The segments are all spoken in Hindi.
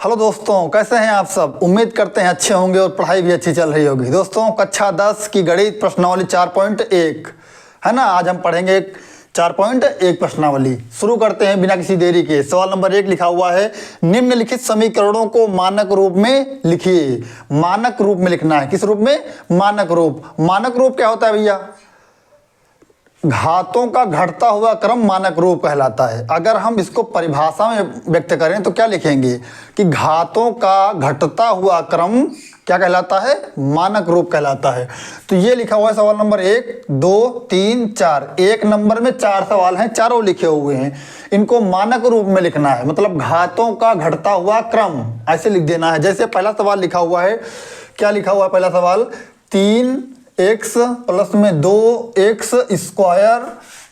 हेलो दोस्तों, कैसे हैं आप सब। उम्मीद करते हैं अच्छे होंगे और पढ़ाई भी अच्छी चल रही होगी। दोस्तों, कक्षा 10 की गणित प्रश्नावली 4.1 है ना। आज हम पढ़ेंगे 4.1 प्रश्नावली। शुरू करते हैं बिना किसी देरी के। सवाल नंबर 1 लिखा हुआ है, निम्नलिखित समीकरणों को मानक रूप में लिखिए। मानक रूप में लिखना है। किस रूप में? मानक रूप। मानक रूप क्या होता है भैया? घातों का घटता हुआ क्रम मानक रूप कहलाता है। अगर हम इसको परिभाषा में व्यक्त करें तो क्या लिखेंगे कि घातों का घटता हुआ क्रम क्या कहलाता है? मानक रूप कहलाता है। तो ये लिखा हुआ है सवाल नंबर 1, 2, 3, 4। एक नंबर में 4 सवाल हैं, चारों लिखे हुए हैं। इनको मानक रूप में लिखना है, मतलब घातों का घटता हुआ क्रम ऐसे लिख देना है। जैसे पहला सवाल लिखा हुआ है, क्या लिखा हुआ है पहला सवाल? 3x प्लस में 2x स्क्वायर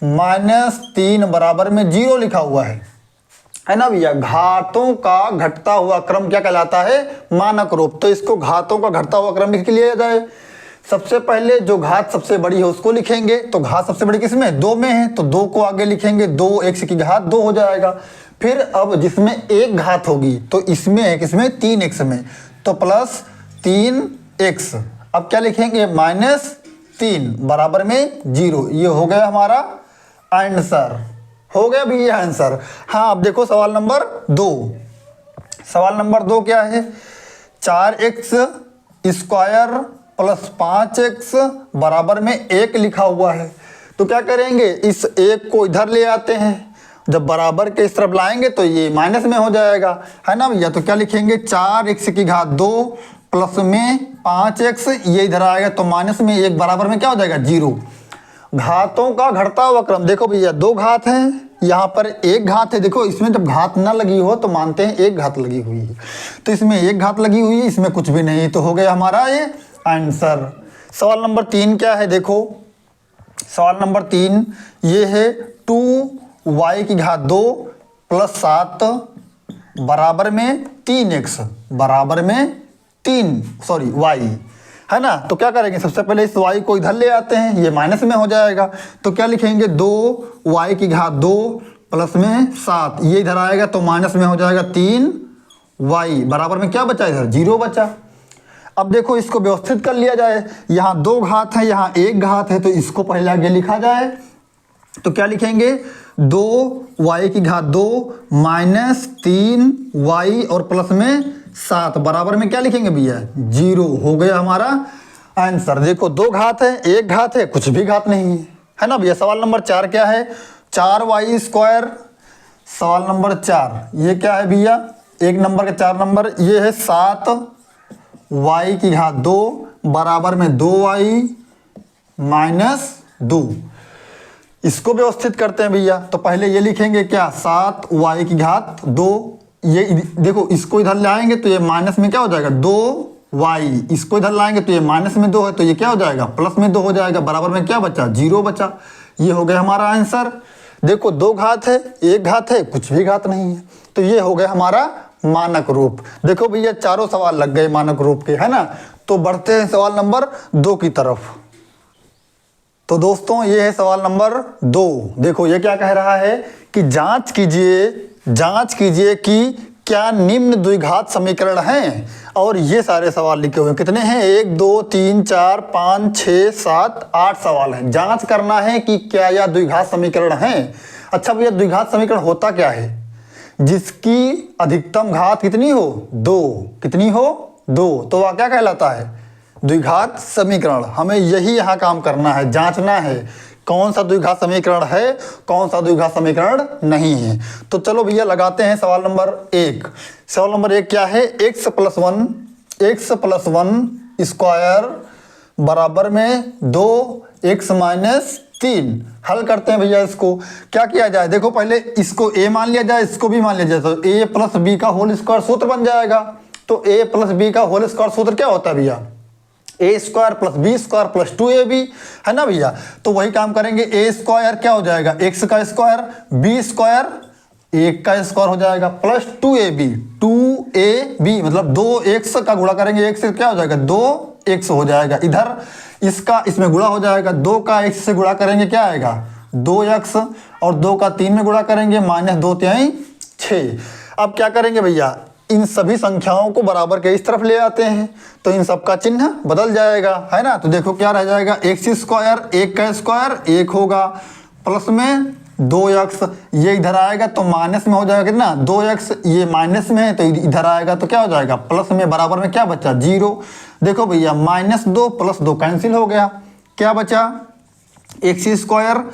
माइनस 3 बराबर में 0 लिखा हुआ है ना भैया। घातों का घटता हुआ क्रम क्या कहलाता है? मानक रूप। तो इसको घातों का घटता हुआ क्रम लिख लिया जाए। सबसे पहले जो घात सबसे बड़ी है उसको लिखेंगे। तो घात सबसे बड़ी किसमें? 2 में है, तो 2 को आगे लिखेंगे। 2x की घात 2 हो जाएगा। फिर अब जिसमें एक घात होगी तो इसमें है किसमें? 3x में, तो प्लस 3x। अब क्या लिखेंगे? -3 बराबर में 0। ये हो गया हमारा आंसर। हो गया भी ये आंसर। हाँ, अब देखो सवाल नंबर 2। सवाल नंबर 2 क्या है? 4x स्क्वायर प्लस 5x बराबर में 1 लिखा हुआ है। तो क्या करेंगे? इस 1 को इधर ले आते हैं। जब बराबर के इस तरफ लाएंगे तो ये माइनस में हो जाएगा, है ना भैया। तो क्या लिखेंगे? 4x की घात 2 प्लस में 5x, ये इधर आएगा तो माइनस में 1 बराबर में क्या हो जाएगा? 0। घातों का घटता हुआ क्रम। देखो भैया, 2 घात हैं, यहाँ पर 1 घात है। देखो इसमें जब घात ना लगी हो तो मानते हैं 1 घात लगी हुई है। तो इसमें 1 घात लगी हुई है, इसमें कुछ भी नहीं। तो हो गया हमारा ये आंसर। सवाल नंबर 3 क्या है? देखो सवाल नंबर 3 ये है 2y की घात 2 प्लस 7 बराबर में 3x बराबर में y है ना। तो क्या करेंगे? सबसे पहले इस y को इधर ले आते हैं, ये माइनस में हो जाएगा। तो क्या लिखेंगे? 2y की घात 2 प्लस में 7, ये इधर आएगा तो माइनस में हो जाएगा 3y बराबर में क्या बचा? इधर 0 बचा। अब देखो इसको व्यवस्थित कर लिया जाए। यहाँ 2 घात है, यहाँ 1 घात है, तो इसको पहले आगे लिखा जाए। तो क्या लिखेंगे? 2y की घात 2 माइनस 3y और प्लस में 7 बराबर में क्या लिखेंगे भैया? 0। हो गया हमारा आंसर। देखो 2 घात है, 1 घात है, कुछ भी घात नहीं है ना भैया। सवाल नंबर 4 क्या है? 4y square. सवाल नंबर 4 ये क्या है भैया? 1 नंबर के 4 नंबर ये है 7y की घात 2 बराबर में 2y माइनस 2। इसको व्यवस्थित करते हैं भैया। तो पहले ये लिखेंगे क्या? 7y की घात 2। ये देखो इसको इधर लाएंगे तो ये माइनस में क्या हो जाएगा? 2y। इसको इधर लाएंगे तो ये माइनस में 2 है, तो ये क्या हो जाएगा? प्लस में 2 हो जाएगा। बराबर में क्या बचा? 0 बचा। ये हो गया हमारा आंसर। देखो 2 घात है, 1 घात है, कुछ भी घात नहीं है। तो ये हो गया हमारा मानक रूप। देखो भैया चारों सवाल लग गए मानक रूप के, है ना। तो बढ़ते हैं सवाल नंबर 2 की तरफ। तो दोस्तों ये है सवाल नंबर 2। देखो ये क्या कह रहा है कि जांच कीजिए कि क्या निम्न द्विघात समीकरण हैं। और ये सारे सवाल लिखे हुए हैं। कितने हैं? 1, 2, 3, 4, 5, 6, 7, 8 सवाल हैं। जांच करना है कि क्या यह द्विघात समीकरण हैं। अच्छा भैया, द्विघात समीकरण होता क्या है? जिसकी अधिकतम घात कितनी हो? 2। कितनी हो? 2। तो वह क्या कहलाता है? द्विघात समीकरण। हमें यही यहाँ काम करना है, जांचना है कौन सा द्विघात समीकरण है, कौन सा द्विघात समीकरण नहीं है। तो चलो भैया लगाते हैं सवाल नंबर 1। सवाल नंबर 1 क्या है? x प्लस 1 स्क्वायर बराबर में 2x माइनस 3। हल करते हैं भैया। इसको क्या किया जाए? देखो पहले इसको a मान लिया जाए, इसको भी मान लिया जाए, तो a प्लस बी का होल स्क्वायर सूत्र बन जाएगा। तो a प्लस बी का होल स्क्वायर सूत्र क्या होता है भैया? A square plus b square plus 2ab, है ना भैया। तो वही काम करेंगे। ए स्क्वायर क्या हो जाएगा? x का स्क्वायर, बी स्क्वायर 1 का स्क्वायर हो जाएगा, प्लस 2ab मतलब 2x का गुणा करेंगे 1 से क्या हो जाएगा? 2x हो जाएगा। इधर इसका इसमें गुणा हो जाएगा। 2 का x से गुणा करेंगे क्या आएगा? 2x, और 2 का 3 में गुणा करेंगे -2 × 6। अब क्या करेंगे भैया? इन सभी संख्याओं को बराबर के इस तरफ ले आते हैं तो इन सब का चिन्ह बदल जाएगा, है ना। तो देखो क्या रह जाएगा, एक्स स्क्वायर, एक का स्क्वायर एक होगा, प्लस में 2x, ये इधर आएगा तो माइनस में हो जाएगा कितना 2x, ये माइनस में है तो इधर आएगा तो क्या हो जाएगा प्लस में, बराबर में क्या बचा 0। देखो भैया -2 + 2 कैंसिल हो गया, क्या बचा एक्स स्क्वायर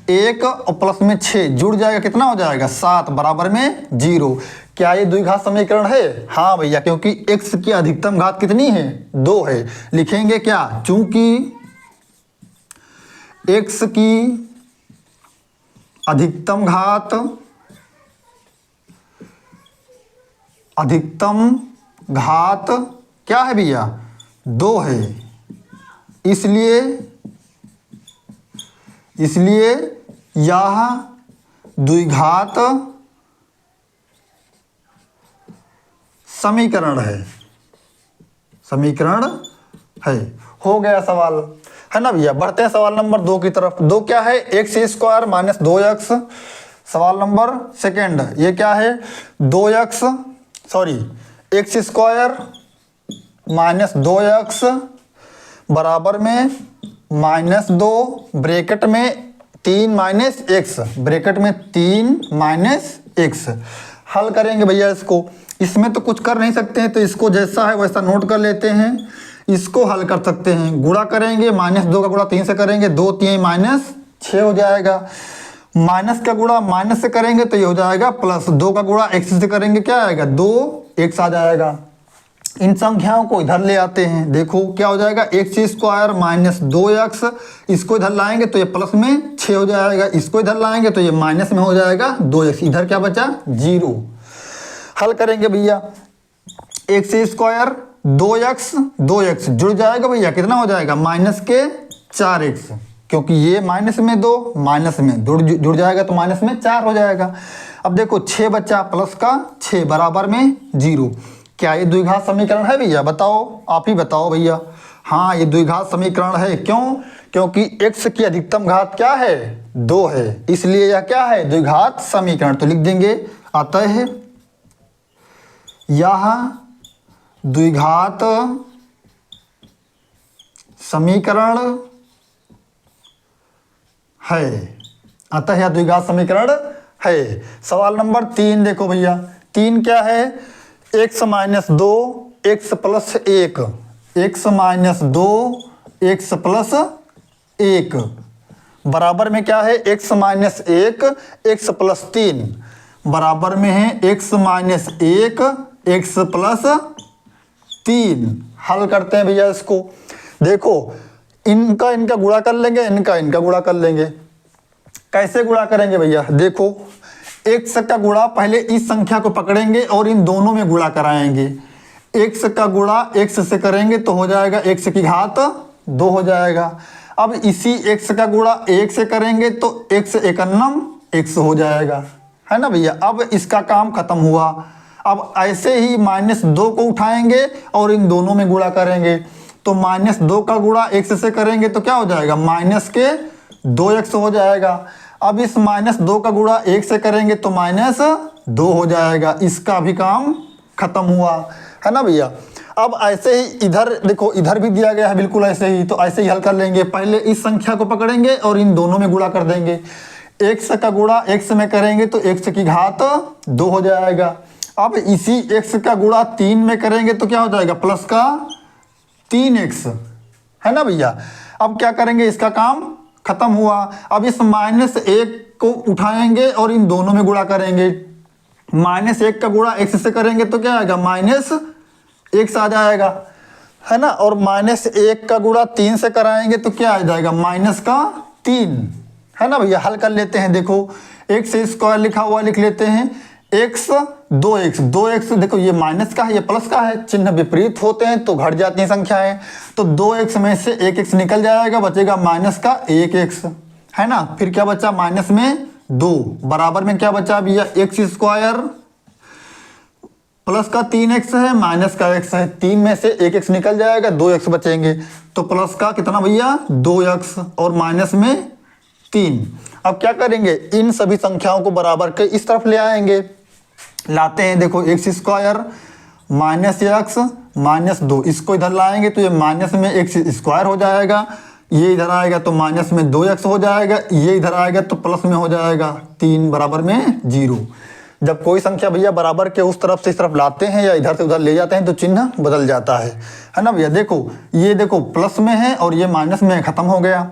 एक और प्लस में 6 जुड़ जाएगा, कितना हो जाएगा 7, बराबर में 0। क्या ये द्विघात समीकरण है? हाँ भैया, क्योंकि x की अधिकतम घात कितनी है 2 है। लिखेंगे क्या, चूंकि x की अधिकतम घात क्या है भैया 2 है, इसलिए यह द्विघात समीकरण है। हो गया सवाल, है ना भैया। बढ़ते हैं सवाल नंबर 2 की तरफ। 2 क्या है, एक्स स्क्वायर - 2x। सवाल नंबर सेकेंड, ये क्या है एक्स स्क्वायर -2x बराबर में -2 ब्रैकेट में 3 - x, ब्रैकेट में 3 - x। हल करेंगे भैया इसको, इसमें तो कुछ कर नहीं सकते हैं तो इसको जैसा है वैसा नोट कर लेते हैं। इसको हल कर सकते हैं, गुणा करेंगे, -2 का गुणा 3 से करेंगे, 2 3 -6 हो जाएगा। माइनस का गुणा माइनस से करेंगे तो ये हो जाएगा प्लस, 2 का गुणा x से करेंगे क्या आएगा 2x आ जाएगा। इन संख्याओं को इधर ले आते हैं, देखो क्या हो जाएगा एक्स स्क्वायर -2x, इसको इधर लाएंगे तो ये प्लस में 6 हो जाएगा, इसको इधर लाएंगे तो ये माइनस में हो जाएगा 2x, इधर क्या बचा 0। हल करेंगे भैया, एक्स स्क्वायर 2x जुड़ जाएगा भैया, कितना हो जाएगा -4x, क्योंकि ये माइनस में 2 माइनस में जुड़ जाएगा तो माइनस में 4 हो जाएगा। अब देखो 6 बचा, प्लस का 6 बराबर में 0। क्या ये द्विघात समीकरण है भैया, बताओ, आप ही बताओ भैया। हाँ ये द्विघात समीकरण है, क्यों, क्योंकि x की अधिकतम घात क्या है 2 है, इसलिए यह क्या है द्विघात समीकरण। तो लिख देंगे अतः यह द्विघात समीकरण है, अतः यह द्विघात समीकरण है। सवाल नंबर 3 देखो भैया, 3 क्या है, x - 2 x + 1, x - 2 x + 1 बराबर में क्या है x - 1 x + 3 बराबर में है x - 1 x + 3। हल करते हैं भैया इसको, देखो इनका गुणा कर लेंगे, इनका गुणा कर लेंगे। कैसे गुणा करेंगे भैया, देखो x का गुणा पहले इस संख्या को पकड़ेंगे और इन दोनों में गुणा कराएंगे। x का गुणा x से करेंगे तो हो जाएगा x की घात 2 हो जाएगा। अब इसी x का गुणा 1 से करेंगे तो x एकन्नम x हो जाएगा, है ना भैया। अब इसका काम खत्म हुआ। अब ऐसे ही -2 को उठाएंगे और इन दोनों में गुणा करेंगे तो -2 का गुणा x से करेंगे तो क्या हो जाएगा -2x हो जाएगा। अब इस -2 का गुणा 1 से करेंगे तो -2 हो जाएगा, इसका भी काम खत्म हुआ, है ना भैया। अब ऐसे ही इधर देखो, इधर भी दिया गया है बिल्कुल ऐसे ही, तो ऐसे ही हल कर लेंगे। पहले इस संख्या को पकड़ेंगे और इन दोनों में गुणा कर देंगे। x का गुणा x में करेंगे तो x की घात 2 हो जाएगा। अब इसी x का गुणा 3 में करेंगे तो क्या हो जाएगा प्लस का 3x, है ना भैया। अब क्या करेंगे, इसका काम खत्म हुआ। अब इस -1 को उठाएंगे और इन दोनों में गुणा करेंगे। -1 का गुणा x से करेंगे तो क्या आएगा -x आ जाएगा, है ना। और -1 का गुणा 3 से कराएंगे तो क्या आ जाएगा -3, है ना भैया। हल कर लेते हैं, देखो एक्स स्क्वायर लिखा हुआ लिख लेते हैं, x 2x देखो ये माइनस का है ये प्लस का है, चिन्ह विपरीत होते हैं तो घट जाती हैं संख्याएं। तो 2x में से 1x निकल जाएगा, बचेगा माइनस का 1x, है ना। फिर क्या बचा माइनस में 2 बराबर में क्या बचा भैया एक्स स्क्वायर प्लस का 3x है माइनस का x है, 3 में से 1x निकल जाएगा 2x बचेंगे। तो प्लस का कितना भैया 2x और माइनस में 3। अब क्या करेंगे, इन सभी संख्याओं को बराबर के इस तरफ ले आएंगे। लाते हैं, देखो x square minus x minus 2, इसको इधर लाएंगे तो ये माइनस में एक्स स्क्वायर हो जाएगा, ये इधर आएगा तो माइनस में 2x हो जाएगा, ये इधर आएगा तो प्लस में हो जाएगा 3 बराबर में 0। जब कोई संख्या भैया बराबर के उस तरफ से इस तरफ लाते हैं या इधर से उधर ले जाते हैं तो चिन्ह बदल जाता है ना भैया। देखो ये देखो प्लस में है और ये माइनस में है, खत्म हो गया।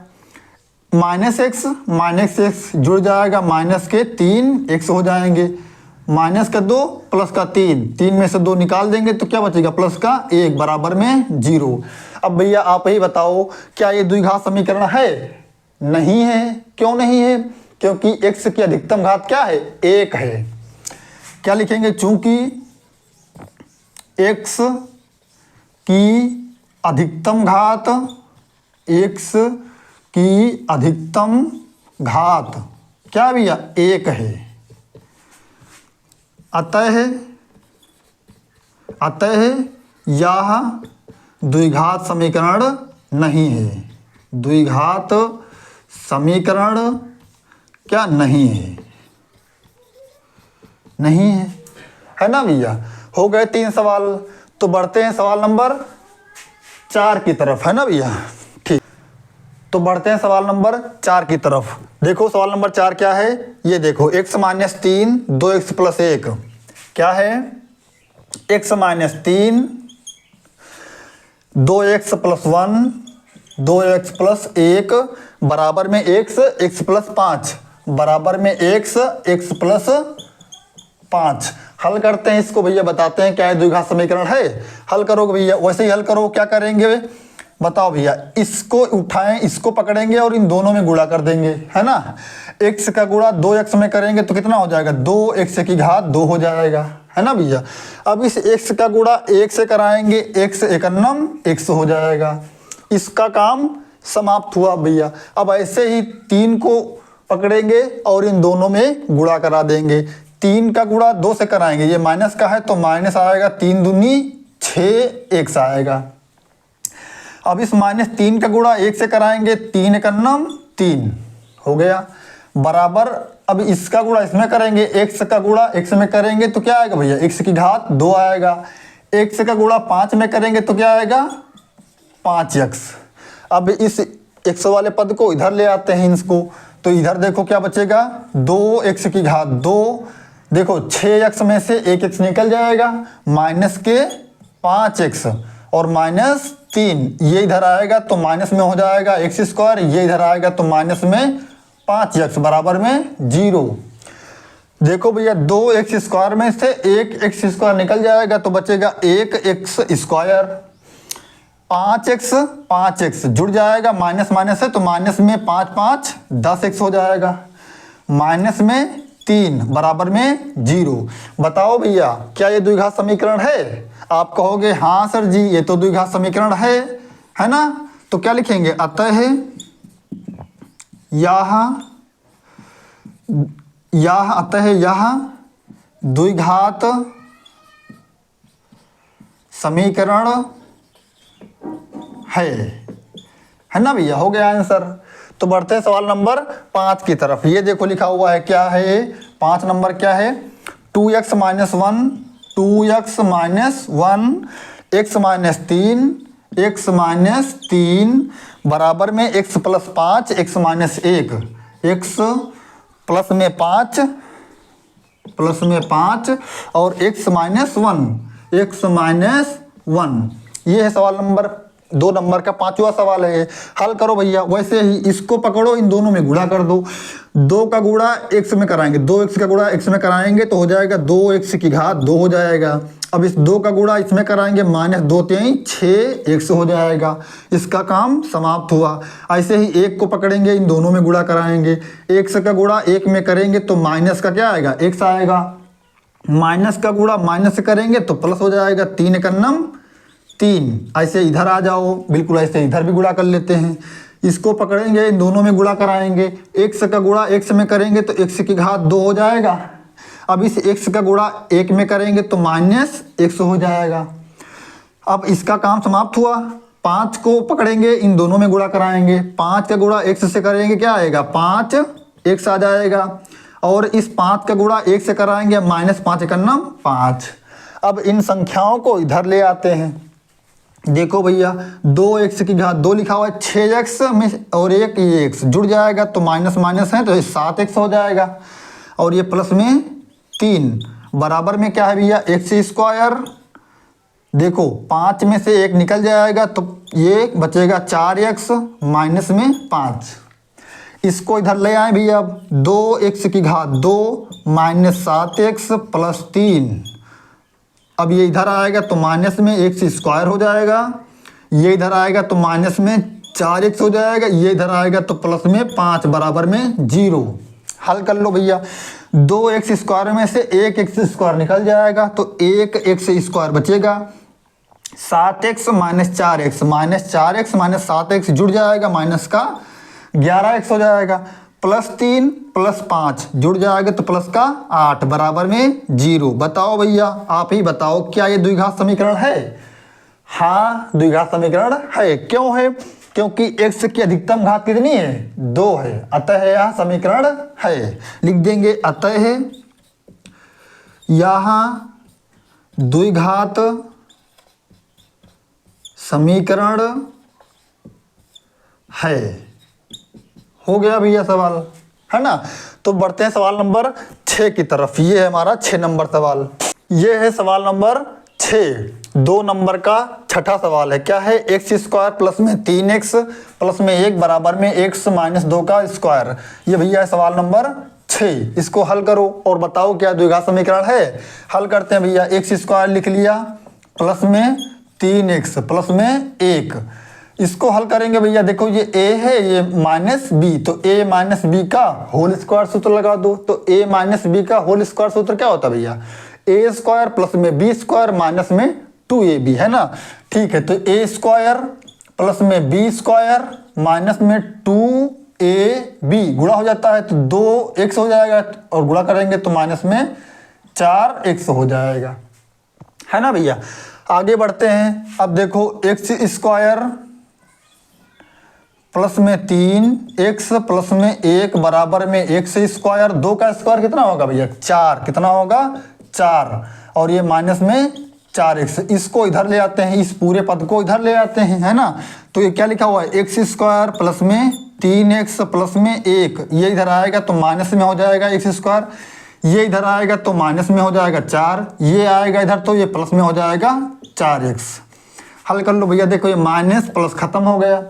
माइनस एक्स जुड़ जाएगा, माइनस के 3x हो जाएंगे, माइनस का 2 प्लस का 3 में से 2 निकाल देंगे तो क्या बचेगा, प्लस का 1 बराबर में 0। अब भैया आप ही बताओ क्या ये द्विघात समीकरण है? नहीं है। क्यों नहीं है? क्योंकि x की अधिकतम घात क्या है, 1 है। क्या लिखेंगे, चूंकि x की अधिकतम घात, x की अधिकतम घात क्या भैया, 1 है। अतः यह द्विघात समीकरण नहीं है। द्विघात समीकरण क्या नहीं है, नहीं है ना भैया। हो गए 3 सवाल, तो बढ़ते हैं सवाल नंबर 4 की तरफ, है ना भैया। ठीक, तो बढ़ते हैं सवाल नंबर 4 की तरफ। देखो सवाल नंबर 4 क्या है, ये देखो x माइनस 3 2x प्लस 1 क्या है, x minus 3 2x plus 1 2x plus 1 बराबर में x प्लस 5 बराबर में x प्लस 5। हल करते हैं इसको भैया, बताते हैं क्या है द्विघात समीकरण है। हल करोगे भैया, वैसे ही हल करो। क्या करेंगे बताओ भैया, इसको उठाएं, इसको पकड़ेंगे और इन दोनों में गुणा कर देंगे, है ना। x का गुणा 2x में करेंगे तो कितना हो जाएगा, 2x की घात 2 हो जाएगा, है ना भैया। अब इस x का गुणा 1 से कराएंगे, x एकन्नम x हो जाएगा। इसका काम समाप्त हुआ भैया। अब ऐसे ही 3 को पकड़ेंगे और इन दोनों में गुणा करा देंगे। 3 का गुणा 2 से कराएंगे, ये माइनस का है तो माइनस आएगा, 3 दूनी 6x आएगा। अब इस माइनस 3 का गुणा 1 से कराएंगे, 3 एकन्नम 3 हो गया, बराबर। अब इसका गुणा इसमें करेंगे, x का गुणा x में करेंगे तो क्या आएगा भैया, x की घात 2 आएगा। x का गुणा 5 में करेंगे तो क्या आएगा, 5x। अब इस x वाले पद को इधर ले आते हैं इसको, तो इधर देखो क्या बचेगा, 2x की घात 2। देखो 6x में से 1x निकल जाएगा, माइनस के 5x और माइनस 3, ये इधर आएगा तो माइनस में हो जाएगा x स्क्वायर, ये इधर आएगा तो माइनस में 5x बराबर में 0। देखो भैया 2x स्क्वायर में से 1x स्क्वायर निकल जाएगा तो बचेगा 1x स्क्वायर। 5x जुड़ जाएगा, माइनस माइनस है तो माइनस में 5 5 10x हो जाएगा, माइनस में 3 बराबर में 0। बताओ भैया क्या ये द्विघात समीकरण है? आप कहोगे हाँ सर जी ये तो द्विघात समीकरण है ना। तो क्या लिखेंगे, अतः यह द्विघात समीकरण है ना भैया। हो गया आंसर। तो बढ़ते हैं सवाल नंबर 5 की तरफ। ये देखो लिखा हुआ है, क्या है 5 नंबर क्या है, 2x minus 1 2x minus 1 x minus 3 बराबर में x plus 5 x minus 1 x plus में 5 और x माइनस 1 ये है सवाल नंबर 2 नंबर का 5वां सवाल है। हल करो भैया, वैसे ही इसको पकड़ो, इन दोनों में गुणा कर दो। 2 का गुणा x में कराएंगे, 2x का गुणा x में कराएंगे तो हो जाएगा 2x की घात 2 हो जाएगा। अब इस 2 का गुणा इसमें कराएंगे, माइनस 2 3 6x हो जाएगा। इसका काम समाप्त हुआ। ऐसे ही 1 को पकड़ेंगे, इन दोनों में गुणा कराएंगे, x का गुणा 1 में करेंगे तो माइनस का क्या आएगा, x आएगा। माइनस का गुणा माइनस से करेंगे तो प्लस हो जाएगा, 3 एकन्नम 3। ऐसे इधर आ जाओ, बिल्कुल ऐसे इधर भी गुणा कर लेते हैं। इसको पकड़ेंगे, इन दोनों में गुणा कराएंगे, x का गुणा x में करेंगे तो x की घात 2 हो जाएगा। अब इस x का गुणा 1 में करेंगे तो माइनस x हो जाएगा। अब इसका काम समाप्त हुआ। 5 को पकड़ेंगे, इन दोनों में गुणा कराएंगे, 5 का गुणा x से करेंगे क्या आएगा, 5x आ जाएगा। और इस 5 का गुणा 1 से कराएंगे, -5 एकन्नम 5। अब इन संख्याओं को इधर ले आते हैं। देखो भैया 2x की घात 2 लिखा हुआ है, 6x में और एक ये x जुड़ जाएगा तो माइनस माइनस है तो ये 7x हो जाएगा, और ये प्लस में 3 बराबर में क्या है भैया x स्क्वायर। देखो 5 में से 1 निकल जाएगा तो ये बचेगा 4x माइनस में 5। इसको इधर ले आए भैया, 2x की घात 2 माइनस 7x प्लस 3। अब ये इधर आएगा तो माइनस में x स्क्वायर हो जाएगा, ये इधर आएगा तो माइनस में 4x हो जाएगा, ये इधर आएगा तो प्लस में 5 बराबर में 0। हल कर लो भैया, 2x स्क्वायर में से 1x स्क्वायर निकल जाएगा तो 1x स्क्वायर बचेगा, 7x minus 4x minus 7x जुड़ जाएगा, माइनस का 11x हो जाएगा, प्लस 3 प्लस 5 जुड़ जाएगा तो प्लस का 8 बराबर में 0। बताओ भैया, आप ही बताओ, क्या ये द्विघात समीकरण है? हाँ द्विघात समीकरण है। क्यों है? क्योंकि x की अधिकतम घात कितनी है? 2 है, अतः यह समीकरण है। लिख देंगे अतः यह द्विघात समीकरण है। हो गया भैया सवाल, है ना। तो बढ़ते हैं सवाल नंबर 6 की तरफ। ये है हमारा 6 नंबर सवाल। ये है सवाल नंबर 6, 2 नंबर का छठा सवाल है। क्या है? x स्क्वायर प्लस में 3x प्लस में 1 बराबर में x माइनस 2 का स्क्वायर। ये भैया है सवाल नंबर 6। इसको हल करो और बताओ क्या द्विघात समीकरण है। हल करते हैं भैया, x स्क्वायर लिख लिया प्लस में 3x प्लस में 1। इसको हल करेंगे भैया, देखो ये a है, ये माइनस b, तो a माइनस बी का होल स्क्वायर सूत्र लगा दो। तो a माइनस बी का होल स्क्वायर सूत्र क्या होता है भैया? a स्क्वायर प्लस में b स्क्वायर माइनस में 2ab, है ना। ठीक है, तो a स्क्वायर प्लस में b स्क्वायर माइनस में 2ab गुणा हो जाता है तो 2x हो जाएगा, और गुणा करेंगे तो माइनस में 4x हो जाएगा, है ना भैया। आगे बढ़ते हैं। अब देखो x स्क्वायर प्लस में 3x प्लस में 1 बराबर में x स्क्वायर, 2 का स्क्वायर कितना होगा भैया? 4। कितना होगा? 4, और ये माइनस में 4x। इसको इधर ले आते हैं, इस पूरे पद को इधर ले आते हैं, है ना। तो ये क्या लिखा हुआ है? x स्क्वायर प्लस में 3x प्लस में 1, ये इधर आएगा तो माइनस में हो जाएगा x स्क्वायर, ये इधर आएगा तो माइनस में हो जाएगा 4, ये आएगा इधर तो ये प्लस में हो जाएगा 4x। हल कर लो भैया, देखो ये माइनस प्लस खत्म हो गया,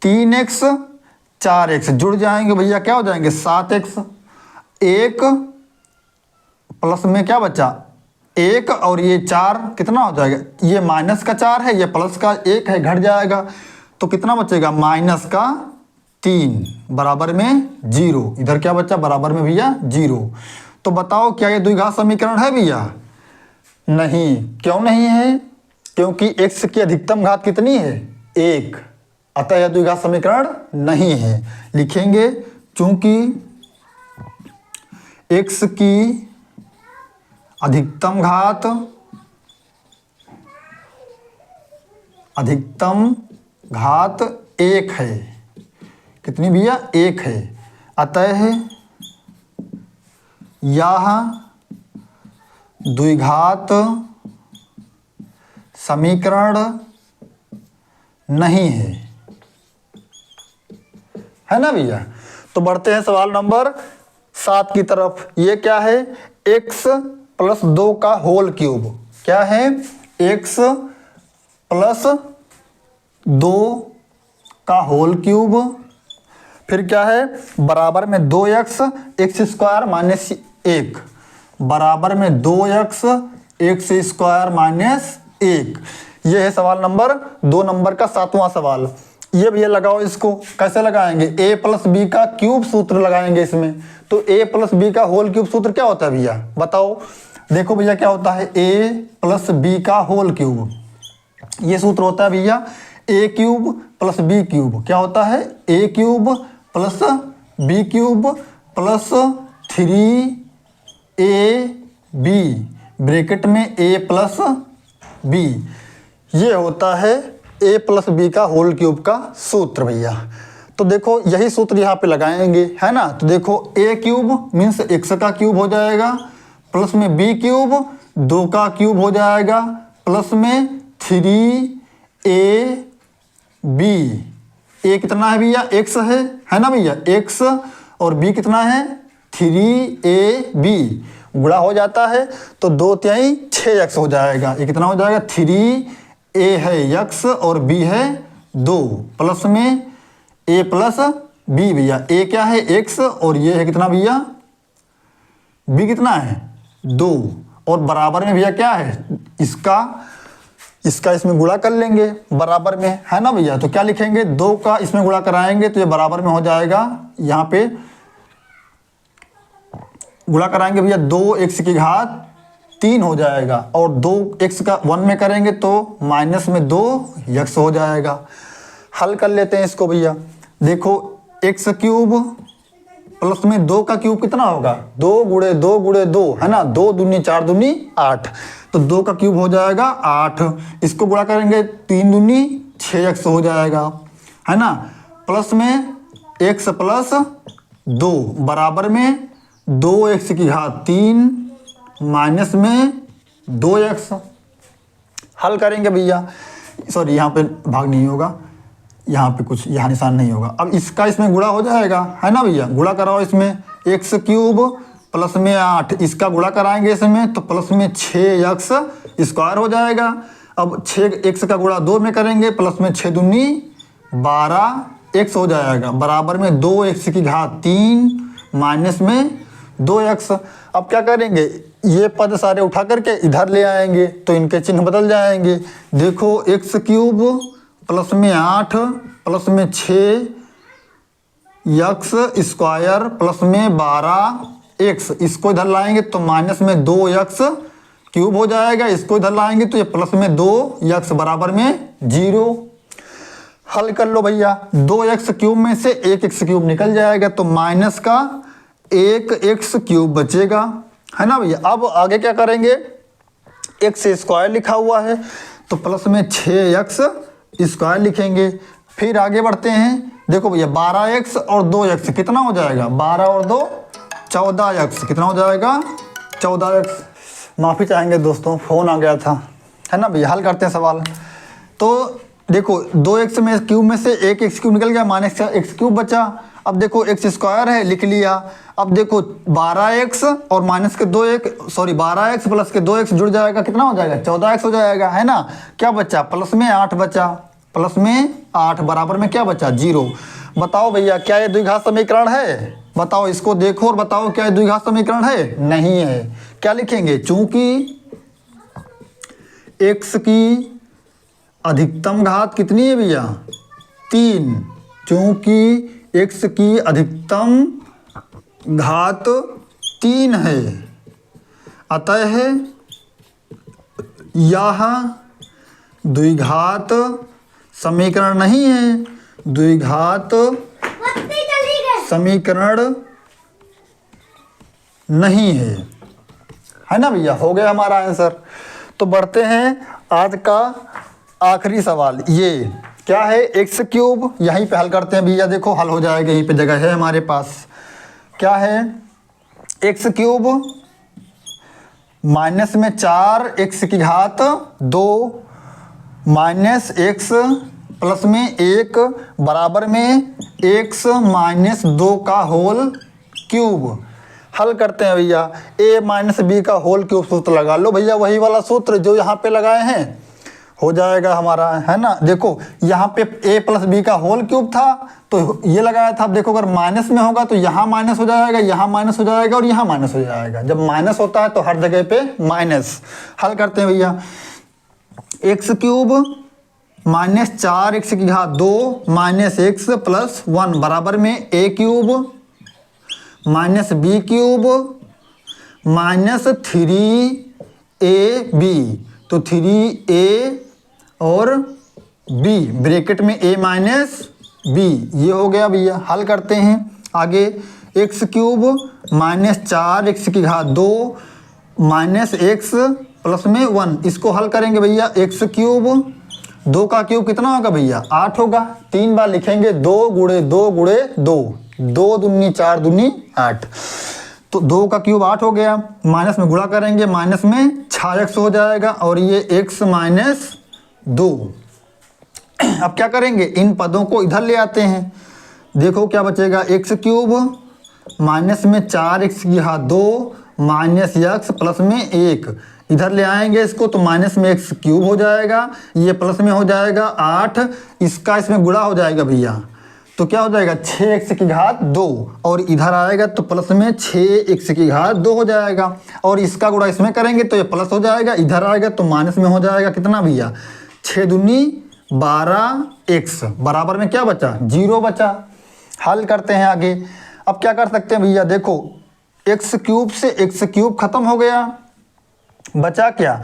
3x 4x जुड़ जाएंगे भैया, क्या हो जाएंगे? 7x। 1 प्लस में क्या बचा? 1, और ये 4 कितना हो जाएगा? ये माइनस का 4 है, ये प्लस का 1 है, घट जाएगा तो कितना बचेगा? माइनस का 3 बराबर में 0। इधर क्या बचा? बराबर में भैया 0। तो बताओ क्या ये द्विघात समीकरण है भैया? नहीं। क्यों नहीं है? क्योंकि x की अधिकतम घात कितनी है? 1, अतः यह द्विघात समीकरण नहीं है। लिखेंगे चूंकि x की अधिकतम घात 1 है। कितनी भैया? 1 है, अतः यह द्विघात समीकरण नहीं है ना भैया। तो बढ़ते हैं सवाल नंबर 7 की तरफ। ये क्या है? x प्लस 2 का होल क्यूब। क्या है? x प्लस 2 का होल क्यूब। फिर क्या है? बराबर में 2x x स्क्वायर माइनस 1 बराबर में 2x x स्क्वायर माइनस 1। ये है सवाल नंबर 2 नंबर का 7वां सवाल। ये भैया लगाओ, इसको कैसे लगाएंगे? a प्लस बी का क्यूब सूत्र लगाएंगे इसमें। तो a प्लस बी का होल क्यूब सूत्र क्या होता है भैया? बताओ। देखो भैया क्या होता है? a प्लस बी का होल क्यूब, ये सूत्र होता है भैया a cube plus B cube. क्या होता है? a cube plus B cube plus 3ab bracket में a प्लस b। ये होता है a प्लस बी का होल क्यूब का सूत्र भैया। तो देखो यही सूत्र यहाँ पे लगाएंगे, है ना। तो देखो a क्यूब मीन्स x का क्यूब हो जाएगा, प्लस में b क्यूब 2 का क्यूब हो जाएगा, प्लस में 3ab। a कितना है भैया, x है ना भैया, x और b कितना है 3ab, गुणा हो जाता है तो 2 तिहाई 6x हो जाएगा। ये कितना हो जाएगा, 3a है x और b है 2, प्लस में a प्लस b भैया, a क्या है x और ये है कितना भैया, b कितना है 2, और बराबर में भैया क्या है, इसका इसमें गुणा कर लेंगे बराबर में, है ना भैया। तो क्या लिखेंगे, 2 का इसमें गुणा कराएंगे तो ये बराबर में हो जाएगा, यहाँ पे गुणा कराएंगे भैया 2x की घात 3 हो जाएगा, और 2x का 1 में करेंगे तो माइनस में 2x हो जाएगा। हल कर लेते हैं इसको भैया। देखो x क्यूब प्लस में 2 का क्यूब कितना होगा, 2 गुणे 2 गुणे 2, है ना, 2 दूनी 4 दूनी 8, तो 2 का क्यूब हो जाएगा 8, इसको गुणा करेंगे 3 दूनी 6x हो जाएगा, है ना, प्लस में x प्लस 2 बराबर में 2x की घात 3 माइनस में 2x। हल करेंगे भैया, सॉरी यहाँ पे भाग नहीं होगा, यहाँ पे कुछ यहाँ निशान नहीं होगा। अब इसका इसमें गुणा हो जाएगा, है ना भैया, गुणा कराओ इसमें, x क्यूब प्लस में 8, इसका गुणा कराएंगे इसमें तो प्लस में 6x स्क्वायर हो जाएगा। अब 6x का गुणा 2 में करेंगे, प्लस में 6 दूनी 12x हो जाएगा, बराबर में 2x की घात 3 माइनस में 2x। अब क्या करेंगे, ये पद सारे उठा करके इधर ले आएंगे तो इनके चिन्ह बदल जाएंगे। देखो x क्यूब प्लस में 8 प्लस में 6x स्क्वायर प्लस में 12x, इसको इधर लाएंगे तो माइनस में 2x क्यूब हो जाएगा, इसको इधर लाएंगे तो ये प्लस में 2x बराबर में 0। हल कर लो भैया, 2x क्यूब में से 1x क्यूब निकल जाएगा तो माइनस का 1x क्यूब बचेगा, है ना भैया। अब आगे क्या करेंगे, x स्क्वायर लिखा हुआ है तो प्लस में 6x स्क्वायर लिखेंगे। फिर आगे बढ़ते हैं, देखो भैया 12x और 2x कितना हो जाएगा, 12 और 2 14x, कितना हो जाएगा 14x। माफ़ी चाहेंगे दोस्तों, फ़ोन आ गया था, है ना भैया। हल करते हैं सवाल। तो देखो 2x में क्यूब में से 1x क्यूब निकल गया, माइनस x क्यूब बचा। अब देखो x स्क्वायर है लिख लिया। अब देखो 12x और माइनस के 12x प्लस के 2x जुड़ जाएगा, कितना हो जाएगा 14x हो जाएगा, है ना। क्या बचा, प्लस में 8 बचा, प्लस में 8 बराबर में क्या बचा 0। बताओ भैया क्या ये द्विघात समीकरण है, बताओ, इसको देखो और बताओ क्या ये द्विघात समीकरण है, नहीं है। क्या लिखेंगे, चूंकि x की अधिकतम घात कितनी है भैया 3, चूंकि x की अधिकतम घात 3 है, अतः यह द्विघात समीकरण नहीं है, द्विघात समीकरण नहीं है ना भैया। हो गया हमारा आंसर। तो बढ़ते हैं आज का आखिरी सवाल, ये क्या है, एक्स क्यूब, यहीं पे हल करते हैं भैया। देखो हल हो जाएगा, यहीं पे जगह है हमारे पास। क्या है, एक्स क्यूब माइनस में 4x की घात 2 माइनस x प्लस में 1 बराबर में x माइनस 2 का होल क्यूब। हल करते हैं भैया, a माइनस बी का होल क्यूब सूत्र लगा लो भैया, वही वाला सूत्र जो यहाँ पे लगाए हैं, हो जाएगा हमारा, है ना। देखो यहाँ पे a प्लस बी का होल क्यूब था तो ये लगाया था। अब देखो अगर माइनस में होगा तो यहाँ माइनस हो जाएगा, यहाँ माइनस हो जाएगा और यहाँ माइनस हो जाएगा। जब माइनस होता है तो हर जगह पे माइनस। हल करते हैं भैया, एक्स क्यूब माइनस 4x की घात 2 माइनस x प्लस 1 बराबर में a cube minus B cube minus 3ab। तो 3a और b ब्रैकेट में a माइनस b, ये हो गया भैया। हल करते हैं आगे, एक्स क्यूब माइनस 4x की घात 2 माइनस x प्लस में 1, इसको हल करेंगे भैया। एक्स क्यूब 2 का क्यूब कितना होगा भैया 8 होगा। 3 बार लिखेंगे 2 गुणे 2 गुणे 2, 2 दूनी 4 दूनी 8, तो 2 का क्यूब 8 हो गया। माइनस में गुणा करेंगे, माइनस में 6x हो जाएगा और ये x माइनस 2। अब क्या करेंगे, इन पदों को इधर ले आते हैं। देखो क्या बचेगा, x क्यूब माइनस में 4x की घात 2 माइनस x प्लस में 1, इधर ले आएंगे इसको तो माइनस में x क्यूब हो जाएगा, ये प्लस में हो जाएगा 8, इसका इसमें गुणा हो जाएगा भैया, तो क्या हो जाएगा 6x की घात 2, और इधर आएगा तो प्लस में 6x की घात 2 हो जाएगा, और इसका गुणा इसमें करेंगे तो ये प्लस हो जाएगा, इधर आएगा तो माइनस में हो जाएगा कितना भैया 6 दूनी 12x, बराबर में क्या बचा 0 बचा। हल करते हैं आगे। अब क्या कर सकते हैं भैया, देखो x क्यूब से x क्यूब खत्म हो गया, बचा क्या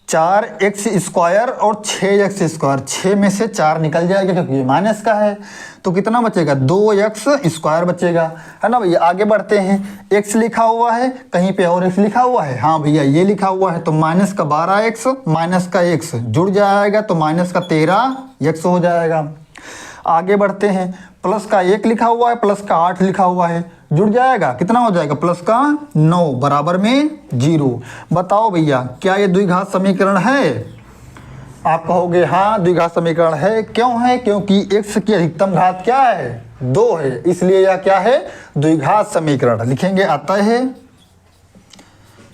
4x स्क्वायर और 6x स्क्वायर, 6 में से 4 निकल जाएगा क्योंकि ये माइनस का है, तो कितना बचेगा 2x स्क्वायर बचेगा, है ना भैया। आगे बढ़ते हैं, x लिखा हुआ है कहीं पे और x लिखा हुआ है, हाँ भैया ये लिखा हुआ है, तो माइनस का 12x माइनस का x जुड़ जाएगा तो माइनस का 13x हो जाएगा। आगे बढ़ते हैं, प्लस का 1 लिखा हुआ है, प्लस का 8 लिखा हुआ है, जुड़ जाएगा कितना हो जाएगा प्लस का 9 बराबर में 0। बताओ भैया क्या ये द्विघात समीकरण है? आप कहोगे हाँ द्विघात समीकरण है। क्यों है? क्योंकि x की अधिकतम घात क्या है 2 है, इसलिए यह क्या है द्विघात समीकरण। लिखेंगे अतः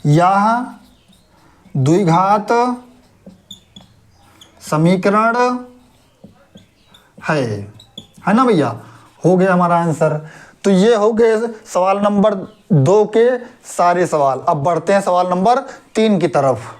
यह द्विघात समीकरण है ना भैया। हो गया हमारा आंसर। तो ये हो गए सवाल नंबर 2 के सारे सवाल। अब बढ़ते हैं सवाल नंबर 3 की तरफ।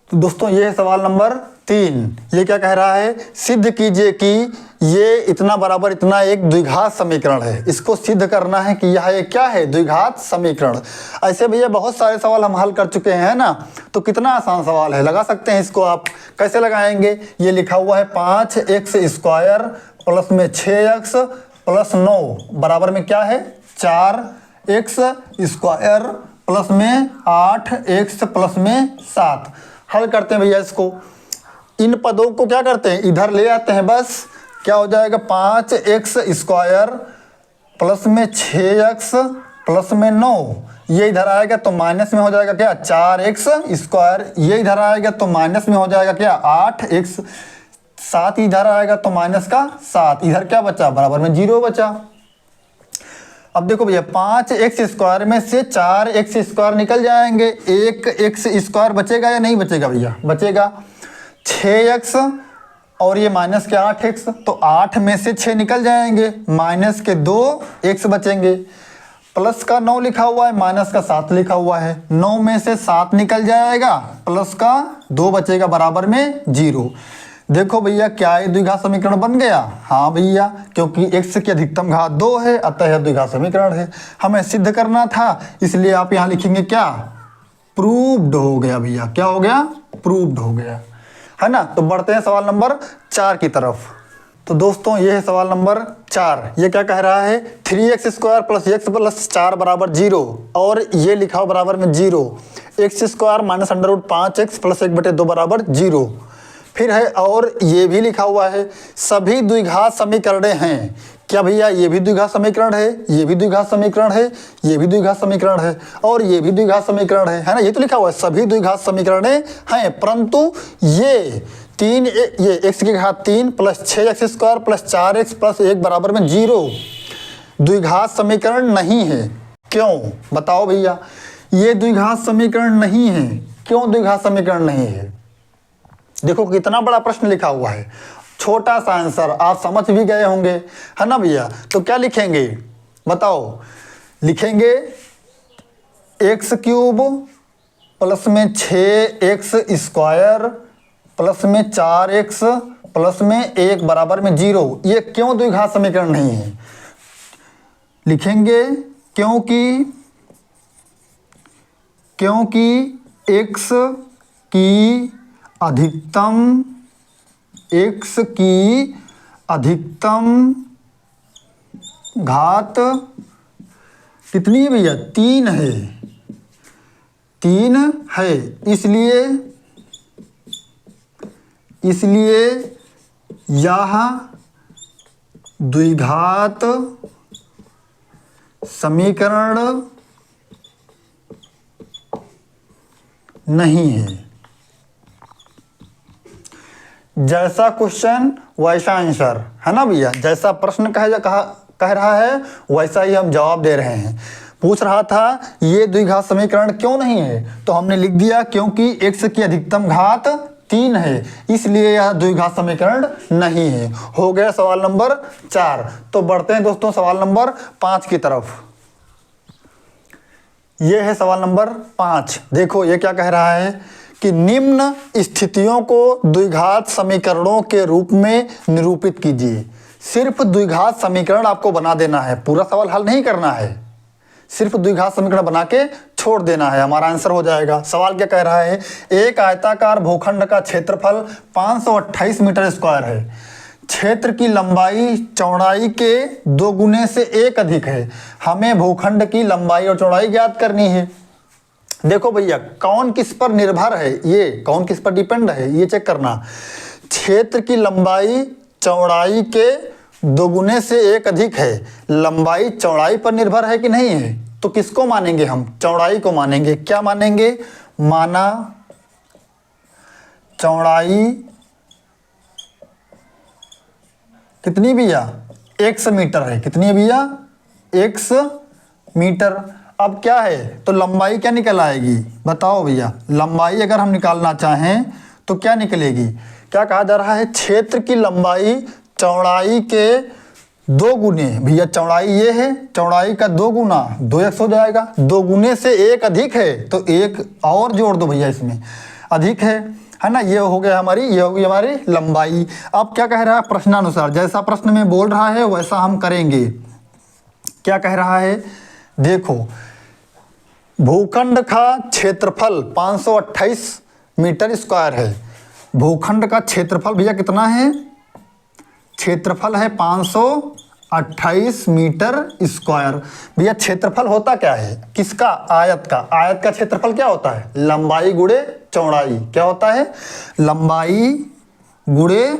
तो दोस्तों ये है सवाल नंबर 3। ये क्या कह रहा है, सिद्ध कीजिए कि ये इतना बराबर इतना एक द्विघात समीकरण है। इसको सिद्ध करना है कि यह एक क्या है द्विघात समीकरण। ऐसे भैया बहुत सारे सवाल हम हल कर चुके हैं ना, तो कितना आसान सवाल है, लगा सकते हैं इसको। आप कैसे लगाएंगे, ये लिखा हुआ है 5x स्क्वायर प्लस में 6x प्लस 9 बराबर में क्या है 4x स्क्वायर प्लस में 8x प्लस में 7। हल करते हैं भैया इसको। इन पदों को क्या करते हैं इधर ले आते हैं, बस क्या हो जाएगा 5x स्क्वायर प्लस में 6x प्लस में 9, ये इधर आएगा तो माइनस में हो जाएगा क्या 4x स्क्वायर, ये इधर आएगा तो माइनस में हो जाएगा क्या 8x, 7 इधर आएगा तो माइनस का 7, इधर क्या बचा बराबर में 0 बचा। अब देखो भैया 5x स्क्वायर में से 4x स्क्वायर निकल जाएंगे, 1x स्क्वायर बचेगा या नहीं बचेगा भैया, बचेगा। 6x और ये माइनस के 8x, तो 8 में से 6 निकल जाएंगे, माइनस के 2x बचेंगे। प्लस का 9 लिखा हुआ है, माइनस का 7 लिखा हुआ है, 9 में से 7 निकल जाएगा, प्लस का 2 बचेगा बराबर में 0। देखो भैया क्या ये द्विघात समीकरण बन गया। हाँ भैया, क्योंकि x की अधिकतम घात 2 है अतः यह द्विघात समीकरण है। हमें सिद्ध करना था, इसलिए आप यहाँ लिखेंगे क्या प्रूव्ड हो गया भैया। क्या हो गया प्रूव्ड हो गया, है ना। तो बढ़ते हैं सवाल नंबर 4 की तरफ। तो दोस्तों ये है सवाल नंबर 4। ये क्या कह रहा है 3x square plus x plus 4 बराबर 0, और ये लिखा हो बराबर में 0, x square minus under root 5x plus 1/2 बराबर 0। फिर है और ये भी लिखा हुआ है सभी द्विघात समीकरण हैं। क्या भैया ये भी द्विघात समीकरण है, ये भी द्विघात समीकरण है, ये भी द्विघात समीकरण है और ये भी द्विघात समीकरण है ना। ये तो लिखा हुआ है सभी द्विघात समीकरण हैं, परंतु ये x की घात 3 plus 6x square plus 4x plus 1 बराबर में 0 द्विघात समीकरण नहीं है। क्यों बताओ भैया, ये द्विघात समीकरण नहीं है। क्यों द्विघात समीकरण नहीं है? देखो कितना बड़ा प्रश्न लिखा हुआ है, छोटा सा आंसर आप समझ भी गए होंगे, है ना भैया। तो क्या लिखेंगे बताओ, लिखेंगे x क्यूब प्लस में 6x स्क्वायर प्लस में 4x प्लस में 1 बराबर में 0। ये क्यों द्विघात समीकरण नहीं है? लिखेंगे क्योंकि x की अधिकतम घात कितनी है भैया 3 है, 3 है, इसलिए इसलिए यह द्विघात समीकरण नहीं है। जैसा क्वेश्चन वैसा आंसर, है ना भैया। जैसा प्रश्न कह रहा है वैसा ही हम जवाब दे रहे हैं। पूछ रहा था ये द्विघात समीकरण क्यों नहीं है, तो हमने लिख दिया क्योंकि x की अधिकतम घात 3 है, इसलिए यह द्विघात समीकरण नहीं है। हो गया सवाल नंबर 4। तो बढ़ते हैं दोस्तों सवाल नंबर 5 की तरफ। ये है सवाल नंबर 5। देखो ये क्या कह रहा है कि निम्न स्थितियों को द्विघात समीकरणों के रूप में निरूपित कीजिए। सिर्फ द्विघात समीकरण आपको बना देना है, पूरा सवाल हल नहीं करना है, सिर्फ द्विघात समीकरण बना के छोड़ देना है, हमारा आंसर हो जाएगा। सवाल क्या कह रहा है, एक आयताकार भूखंड का क्षेत्रफल 528 मीटर स्क्वायर है, क्षेत्र की लंबाई चौड़ाई के 2 गुने से 1 अधिक है, हमें भूखंड की लंबाई और चौड़ाई ज्ञात करनी है। देखो भैया कौन किस पर निर्भर है, ये कौन किस पर डिपेंड है ये चेक करना। क्षेत्र की लंबाई चौड़ाई के 2 गुने से 1 अधिक है, लंबाई चौड़ाई पर निर्भर है कि नहीं है, तो किसको मानेंगे हम, चौड़ाई को मानेंगे। क्या मानेंगे, माना चौड़ाई कितनी भैया, x मीटर है, कितनी है भैया, x मीटर। अब क्या है, तो लंबाई क्या निकल आएगी, बताओ भैया। लंबाई अगर हम निकालना चाहें तो क्या निकलेगी, क्या कहा जा रहा है, क्षेत्र की लंबाई चौड़ाई के 2 गुने, भैया चौड़ाई ये है, चौड़ाई का 2 गुना 2x हो जाएगा, 2 गुने से 1 अधिक है तो 1 और जोड़ दो भैया, इसमें अधिक है ना। ये हो गया हमारी, ये होगी हमारी लंबाई। अब क्या कह रहा है, प्रश्नानुसार जैसा प्रश्न में बोल रहा है वैसा हम करेंगे। क्या कह रहा है, देखो भूखंड का क्षेत्रफल 528 मीटर स्क्वायर है। भूखंड का क्षेत्रफल भैया कितना है, क्षेत्रफल है 528 मीटर स्क्वायर। भैया क्षेत्रफल होता क्या है, किसका, आयत का। आयत का क्षेत्रफल क्या होता है, लंबाई गुणे चौड़ाई। क्या होता है, लंबाई गुणे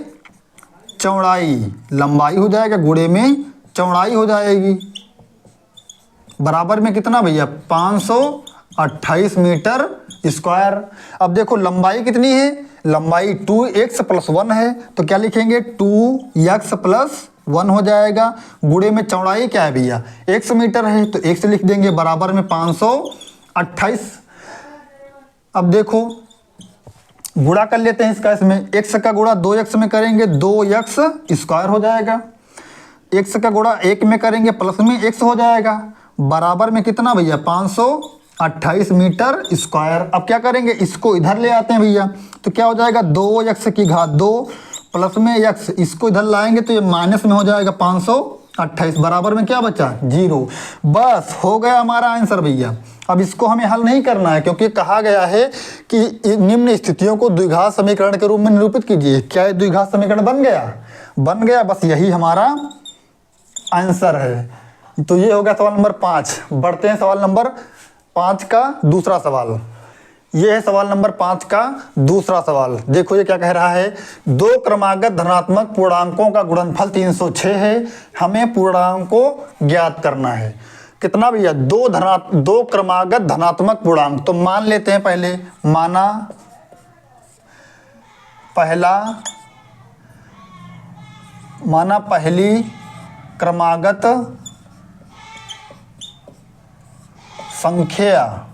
चौड़ाई, लंबाई हो जाएगा गुणे में चौड़ाई हो जाएगी, बराबर में कितना भैया, 528 मीटर स्क्वायर। अब देखो लंबाई कितनी है, लंबाई 2x + 1 है, तो क्या लिखेंगे 2x + 1 हो जाएगा, गुणे में चौड़ाई क्या है भैया, x मीटर है, तो x लिख देंगे, बराबर में 528। अब देखो गुणा कर लेते हैं इसका, इसमें x का गुणा 2x में करेंगे 2x स्क्वायर हो जाएगा, x का गुणा 1 में करेंगे प्लस में x हो जाएगा, बराबर में कितना भैया, 528 मीटर स्क्वायर। अब क्या करेंगे, इसको इधर ले आते हैं भैया, तो क्या हो जाएगा 2x की घात 2 प्लस में x, इसको इधर लाएंगे तो ये माइनस में हो जाएगा 528, बराबर में क्या बचा, 0। बस हो गया हमारा आंसर भैया। अब इसको हमें हल नहीं करना है क्योंकि कहा गया है कि निम्न स्थितियों को द्विघात समीकरण के रूप में निरूपित कीजिए। क्या ये द्विघात समीकरण बन गया, बन गया, बस यही हमारा आंसर है। तो ये हो गया सवाल नंबर 5। बढ़ते हैं सवाल नंबर 5 का दूसरा सवाल। ये है सवाल नंबर 5 का दूसरा सवाल। देखो ये क्या कह रहा है, 2 क्रमागत धनात्मक पूर्णांकों का गुणनफल 306 है, हमें पूर्णांकों को ज्ञात करना है। कितना भैया, 2 क्रमागत धनात्मक पूर्णांक। तो मान लेते हैं पहले, माना पहली क्रमागत संख्या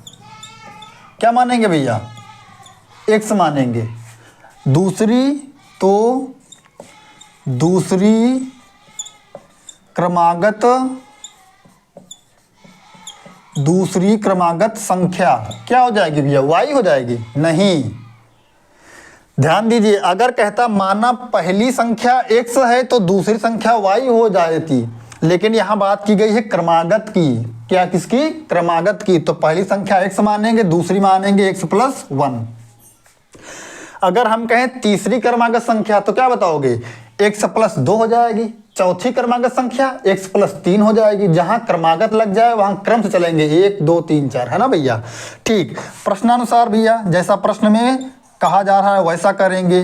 क्या मानेंगे भैया, x मानेंगे। दूसरी क्रमागत संख्या क्या हो जाएगी भैया, y हो जाएगी। नहीं, ध्यान दीजिए, अगर कहता माना पहली संख्या x है तो दूसरी संख्या y हो जाती, लेकिन यहाँ बात की गई है क्रमागत की। क्या, किसकी, क्रमागत की। तो पहली संख्या x मानेंगे, दूसरी मानेंगे x + 1। अगर हम कहें तीसरी क्रमागत संख्या तो क्या बताओगे, x + 2 हो जाएगी। चौथी क्रमागत संख्या x + 3 हो जाएगी। जहां क्रमागत लग जाए वहां क्रम से चलेंगे, 1 2 3 4, है ना भैया। ठीक, प्रश्नानुसार भैया जैसा प्रश्न में कहा जा रहा है वैसा करेंगे।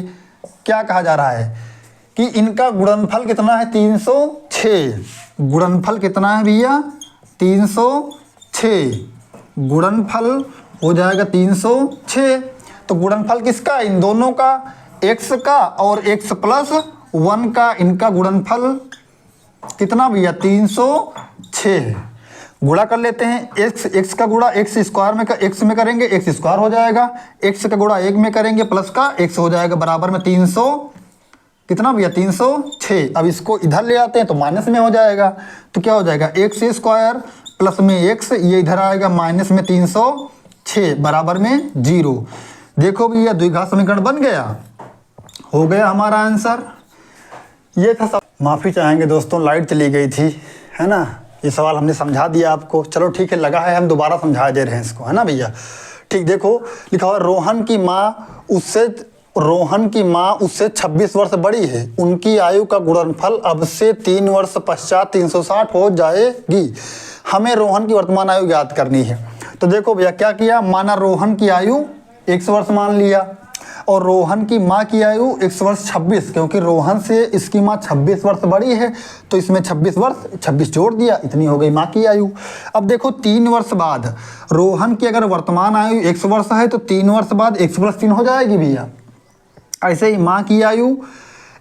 क्या कहा जा रहा है कि इनका गुणनफल कितना है 306। गुणनफल कितना है भैया 306। गुणनफल हो जाएगा 306। तो गुणनफल किसका, इन दोनों का, x का और x प्लस 1 का, इनका गुणनफल कितना भैया 306। गुणा कर लेते हैं। x का गुणा x स्क्वायर में x में करेंगे x स्क्वायर हो जाएगा, x का गुणा 1 में करेंगे प्लस का x हो जाएगा, बराबर में 300 कितना भैया 306। अब इसको इधर ले आते हैं तो माइनस में हो जाएगा, तो क्या हो जाएगा x स्क्वायर प्लस में x, ये इधर आएगा माइनस में 306 बराबर में 0। देखो भैया द्विघात समीकरण बन गया, हो गया हमारा आंसर। ये था सब। माफ़ी चाहेंगे दोस्तों, लाइट चली गई थी, है ना। ये सवाल हमने समझा दिया आपको, चलो ठीक है, लगा है हम दोबारा समझा दे रहे हैं इसको, है ना भैया। ठीक, देखो लिखा हुआ रोहन की माँ उससे 26 वर्ष बड़ी है, उनकी आयु का गुणनफल अब से 3 वर्ष पश्चात 360 हो जाएगी। हमें रोहन की वर्तमान आयु ज्ञात करनी है। तो देखो भैया क्या किया, माना रोहन की आयु 100 वर्ष मान लिया और रोहन की माँ की आयु 100 वर्ष 26, क्योंकि रोहन से इसकी माँ 26 वर्ष बड़ी है तो इसमें 26 वर्ष 26 जोड़ दिया, इतनी हो गई माँ की आयु। अब देखो 3 वर्ष बाद रोहन की अगर वर्तमान आयु 100 वर्ष है तो 3 वर्ष बाद 100 प्लस 3 हो जाएगी भैया। ऐसे ही माँ की आयु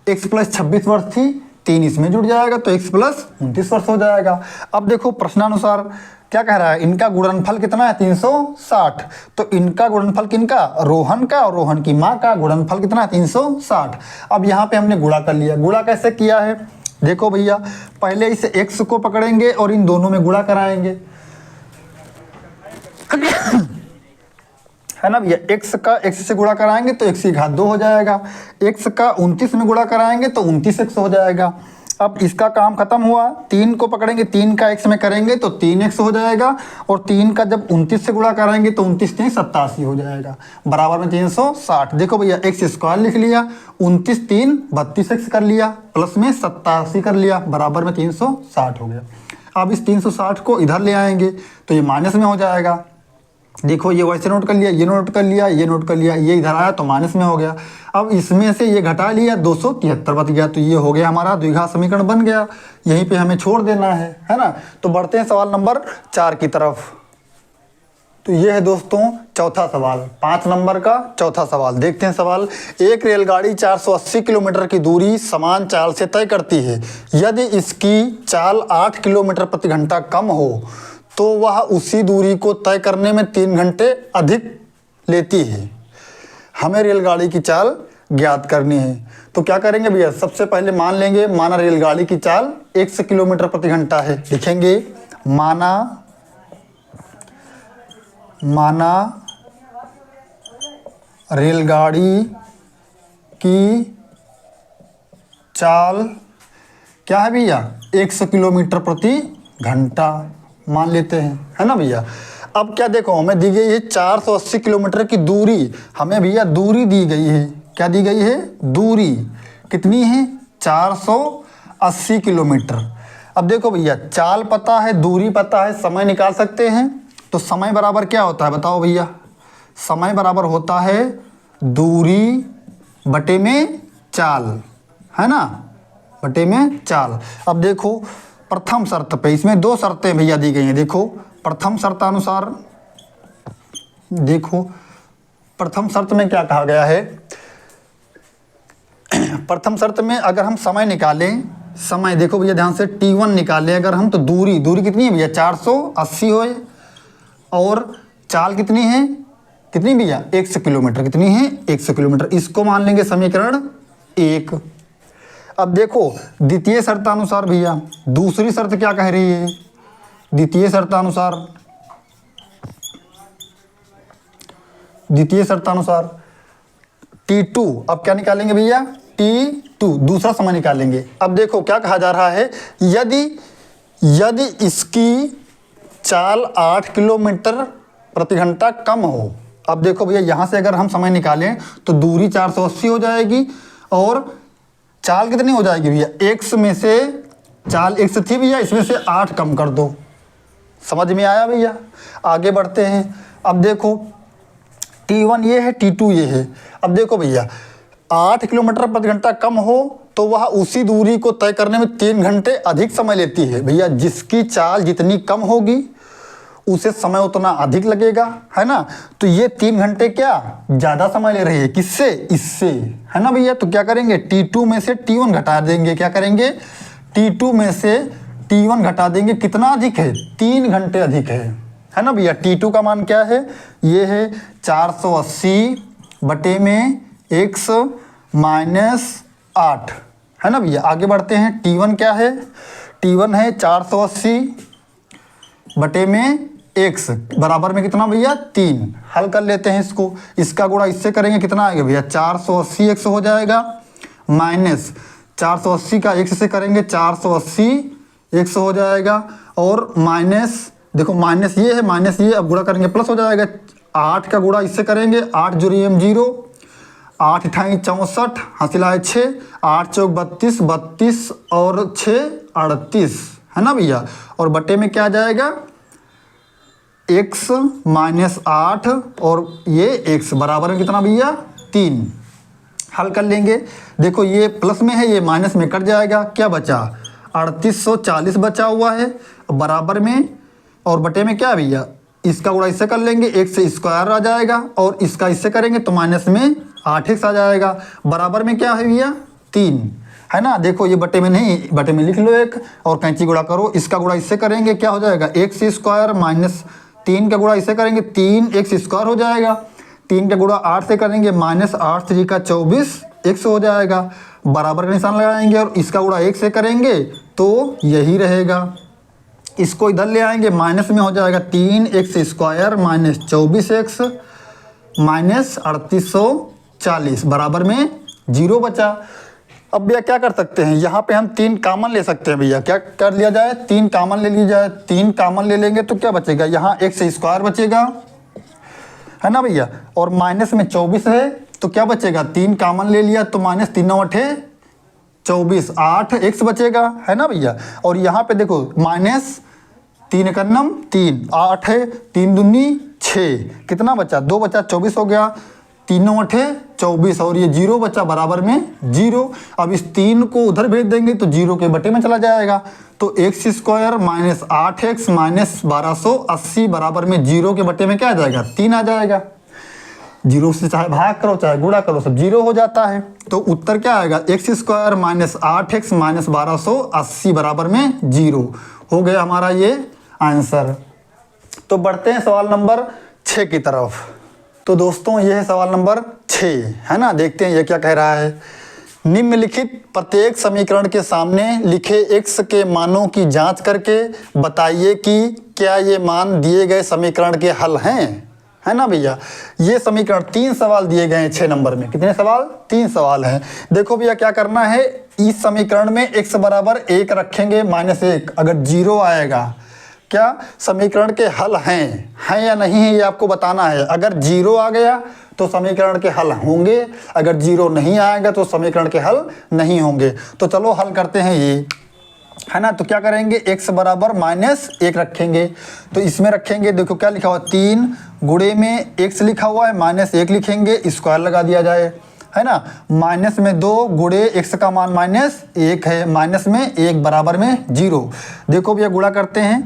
100 प्लस 26 वर्ष थी, 3 इसमें जुड़ जाएगा तो 100 प्लस 29 वर्ष हो जाएगा। अब देखो प्रश्नानुसार क्या कह रहा है, इनका गुणनफल कितना है 360। तो इनका गुणनफल किनका, रोहन का, और रोहन की माँ का गुणनफल कितना है 360। अब यहाँ पे हमने गुणा कर लिया। गुणा कैसे किया है, देखो भैया पहले इस x को पकड़ेंगे और इन दोनों में गुणा कराएंगे, है ना भैया। x का x से गुणा कराएंगे तो x की घात 2 हो जाएगा, x का 29 में गुणा कराएंगे तो 29x हो जाएगा। अब इसका काम खत्म हुआ, 3 को पकड़ेंगे, 3 का x में करेंगे तो 3x हो जाएगा, और 3 का जब 29 से गुणा कराएंगे तो 29 3 87 हो जाएगा, बराबर में 360। देखो भैया x स्क्वायर लिख लिया, 29 3 32x कर लिया, प्लस में 87 कर लिया, बराबर में 360 हो गया। अब इस 360 को इधर ले आएंगे तो ये माइनस में हो जाएगा। देखो ये वैसे नोट कर लिया, ये नोट कर लिया, ये नोट कर लिया, ये इधर आया तो माइनस में हो गया। अब इसमें से ये घटा लिया, 273 बच गया, तो ये हो गया हमारा द्विघात समीकरण बन गया। यहीं पे हमें छोड़ देना है ना। तो बढ़ते हैं सवाल नंबर 4 की तरफ। तो ये है दोस्तों चौथा सवाल, 5 नंबर का चौथा सवाल। देखते हैं सवाल। एक रेलगाड़ी 480 किलोमीटर की दूरी समान चाल से तय करती है। यदि इसकी चाल 8 किलोमीटर प्रति घंटा कम हो तो वह उसी दूरी को तय करने में 3 घंटे अधिक लेती है। हमें रेलगाड़ी की चाल ज्ञात करनी है। तो क्या करेंगे भैया, सबसे पहले मान लेंगे, माना रेलगाड़ी की चाल 100 किलोमीटर प्रति घंटा है। लिखेंगे माना रेलगाड़ी की चाल क्या है भैया 100 किलोमीटर प्रति घंटा मान लेते हैं, है ना भैया। अब क्या देखो हमें दी गई है 480 किलोमीटर की दूरी, हमें भैया दूरी दी गई है। क्या दी गई है, दूरी कितनी है 480 किलोमीटर। अब देखो भैया चाल पता है, दूरी पता है, समय निकाल सकते हैं। तो समय बराबर क्या होता है बताओ भैया, समय बराबर होता है दूरी बटे में चाल, है ना, बटे में चाल। अब देखो प्रथम शर्त पे, इसमें 2 शर्तें भैया दी गई हैं। देखो प्रथम शर्त अनुसार, देखो प्रथम शर्त में क्या कहा गया है, प्रथम शर्त में अगर हम समय निकालें, समय देखो भैया ध्यान से t1 निकालें अगर हम, तो दूरी कितनी है भैया 480 हो, और चाल कितनी है, कितनी भैया 100 किलोमीटर, कितनी है 100 किलोमीटर। इसको मान लेंगे समीकरण 1। अब देखो द्वितीय शर्तानुसार भैया, दूसरी शर्त क्या कह रही है, द्वितीय शर्तानुसार T2। अब क्या निकालेंगे भैया T2, दूसरा समय निकालेंगे। अब देखो क्या कहा जा रहा है, यदि इसकी चाल 8 किलोमीटर प्रति घंटा कम हो। अब देखो भैया यहाँ से अगर हम समय निकालें तो दूरी 480 हो जाएगी और चाल कितनी हो जाएगी भैया, x में से चाल x थी भैया, इसमें से 8 कम कर दो। समझ में आया भैया, आगे बढ़ते हैं। अब देखो T1 ये है, T2 ये है। अब देखो भैया 8 किलोमीटर प्रति घंटा कम हो तो वह उसी दूरी को तय करने में 3 घंटे अधिक समय लेती है। भैया जिसकी चाल जितनी कम होगी उसे समय उतना अधिक लगेगा, है ना। तो ये 3 घंटे क्या ज़्यादा समय ले रही है, किससे, इससे, है ना भैया। तो क्या करेंगे, T2 में से T1 घटा देंगे। क्या करेंगे, T2 में से T1 घटा देंगे। कितना अधिक है, 3 घंटे अधिक है ना भैया। T2 का मान क्या है, ये है 480 बटे में x माइनस 8, है ना भैया। आगे बढ़ते हैं, T1 क्या है, T1 है 480 बटे में x बराबर में कितना भैया, 3। हल कर लेते हैं इसको, इसका गुणा इससे करेंगे, कितना आएगा भैया, 480 x हो जाएगा माइनस 480 का x से करेंगे 480 x हो जाएगा, और माइनस, देखो माइनस ये है, माइनस ये, अब गुणा करेंगे प्लस हो जाएगा। 8 का गुणा इससे करेंगे, 8 जोड़िए 0, 8 × 64, हासिल है 6, 8 चौक 32, 32 और 6 38, है ना भैया। और बटे में क्या आ जाएगा, x माइनस 8 और ये x बराबर में कितना भैया, 3। हल कर लेंगे, देखो ये प्लस में है, ये माइनस में कट जाएगा, क्या बचा 3840 बचा हुआ है बराबर में, और बटे में क्या भैया, इसका गुणा इससे कर लेंगे, x स्क्वायर आ जाएगा, और इसका इससे करेंगे तो माइनस में 8x आ जाएगा, बराबर में क्या है भैया, 3, है ना। देखो ये बटे में नहीं, बटे में लिख लो 1 और कैंची गुणा करो, इसका गुणा इससे करेंगे क्या हो जाएगा, x स्क्वायर माइनस 3 का गुणा इससे करेंगे 3x स्क्वायर हो जाएगा, 3 का गुणा 8 से करेंगे माइनस 8 3 का 24x हो जाएगा, बराबर का निशान लगाएंगे, और इसका गुणा 1 से करेंगे तो यही रहेगा। इसको इधर ले आएंगे, माइनस में हो जाएगा 3x square minus 24x minus 3840 बराबर में 0 बचा। अब भैया क्या कर सकते हैं, यहाँ पे हम 3 कामन ले सकते हैं भैया। क्या कर लिया जाए, 3 कामन ले लिया जाए। 3 कामन ले लेंगे तो क्या बचेगा, यहाँ x स्क्वायर बचेगा, है ना भैया, और माइनस में 24 है तो क्या बचेगा, 3 कामन ले लिया तो माइनस 3 8 24, 8x बचेगा, है ना भैया। और यहाँ पे देखो माइनस 3 का नम 3, 8 है, 3 दूनी 6, कितना बचा, 2 बचा, 24 हो गया, 3 8 24, और ये 0 बचा बराबर में 0। अब इस 3 को उधर भेज देंगे तो 0 के बटे में चला जाएगा, तो x square minus 8x minus 1280 बराबर में 0 के बटे में क्या आ जाएगा, 3 आ जाएगा। 0 से चाहे भाग करो चाहे गुणा करो सब 0 हो जाता है, तो उत्तर क्या आएगा, x square minus 8x minus 1280 बराबर में 0 हो गया हमारा ये आंसर। तो बढ़ते हैं सवाल नंबर 6 की तरफ। तो दोस्तों ये है सवाल नंबर 6, है ना। देखते हैं ये क्या कह रहा है, निम्नलिखित प्रत्येक समीकरण के सामने लिखे x के मानों की जांच करके बताइए कि क्या ये मान दिए गए समीकरण के हल हैं, है ना भैया। ये समीकरण 3 सवाल दिए गए हैं 6 नंबर में, कितने सवाल, 3 सवाल हैं। देखो भैया क्या करना है, इस समीकरण में x बराबर 1 रखेंगे माइनस 1, अगर 0 आएगा क्या समीकरण के हल हैं या नहीं है ये आपको बताना है। अगर 0 आ गया तो समीकरण के हल होंगे, अगर 0 नहीं आएगा तो समीकरण के हल नहीं होंगे। तो चलो हल करते हैं ये, है ना। तो क्या करेंगे, x बराबर माइनस 1 रखेंगे, तो इसमें रखेंगे, देखो क्या लिखा हुआ, 3 गुणे में x लिखा हुआ है, माइनस 1 लिखेंगे, स्क्वायर लगा दिया जाए, है ना। माइनस में 2 गुणे x का मान माइनस 1 है, माइनस में 1 बराबर में 0। देखो भैया गुणा करते हैं,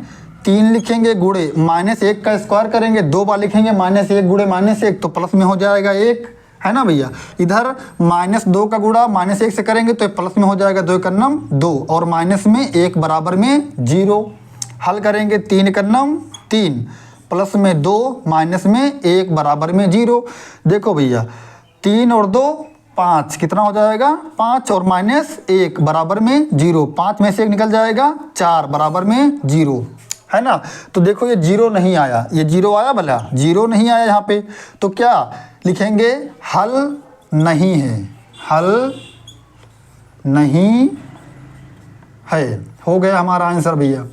3 लिखेंगे गुणे माइनस 1 का स्क्वायर करेंगे, 2 बार लिखेंगे माइनस 1 गुणे माइनस 1 तो प्लस में हो जाएगा 1, है ना भैया। इधर माइनस 2 का गुणा माइनस 1 से करेंगे तो प्लस में हो जाएगा 2 का नम 2, और माइनस में 1 बराबर में 0। हल करेंगे, 3 का नम 3, प्लस में 2 माइनस में 1 बराबर में 0। देखो भैया 3 और 2 5, कितना हो जाएगा 5, और माइनस 1 बराबर में 0, 5 में से 1 निकल जाएगा 4 बराबर में 0, है ना। तो देखो ये 0 नहीं आया, ये 0 आया भला, 0 नहीं आया यहाँ पे, तो क्या लिखेंगे, हल नहीं है, हल नहीं है, हो गया हमारा आंसर भैया,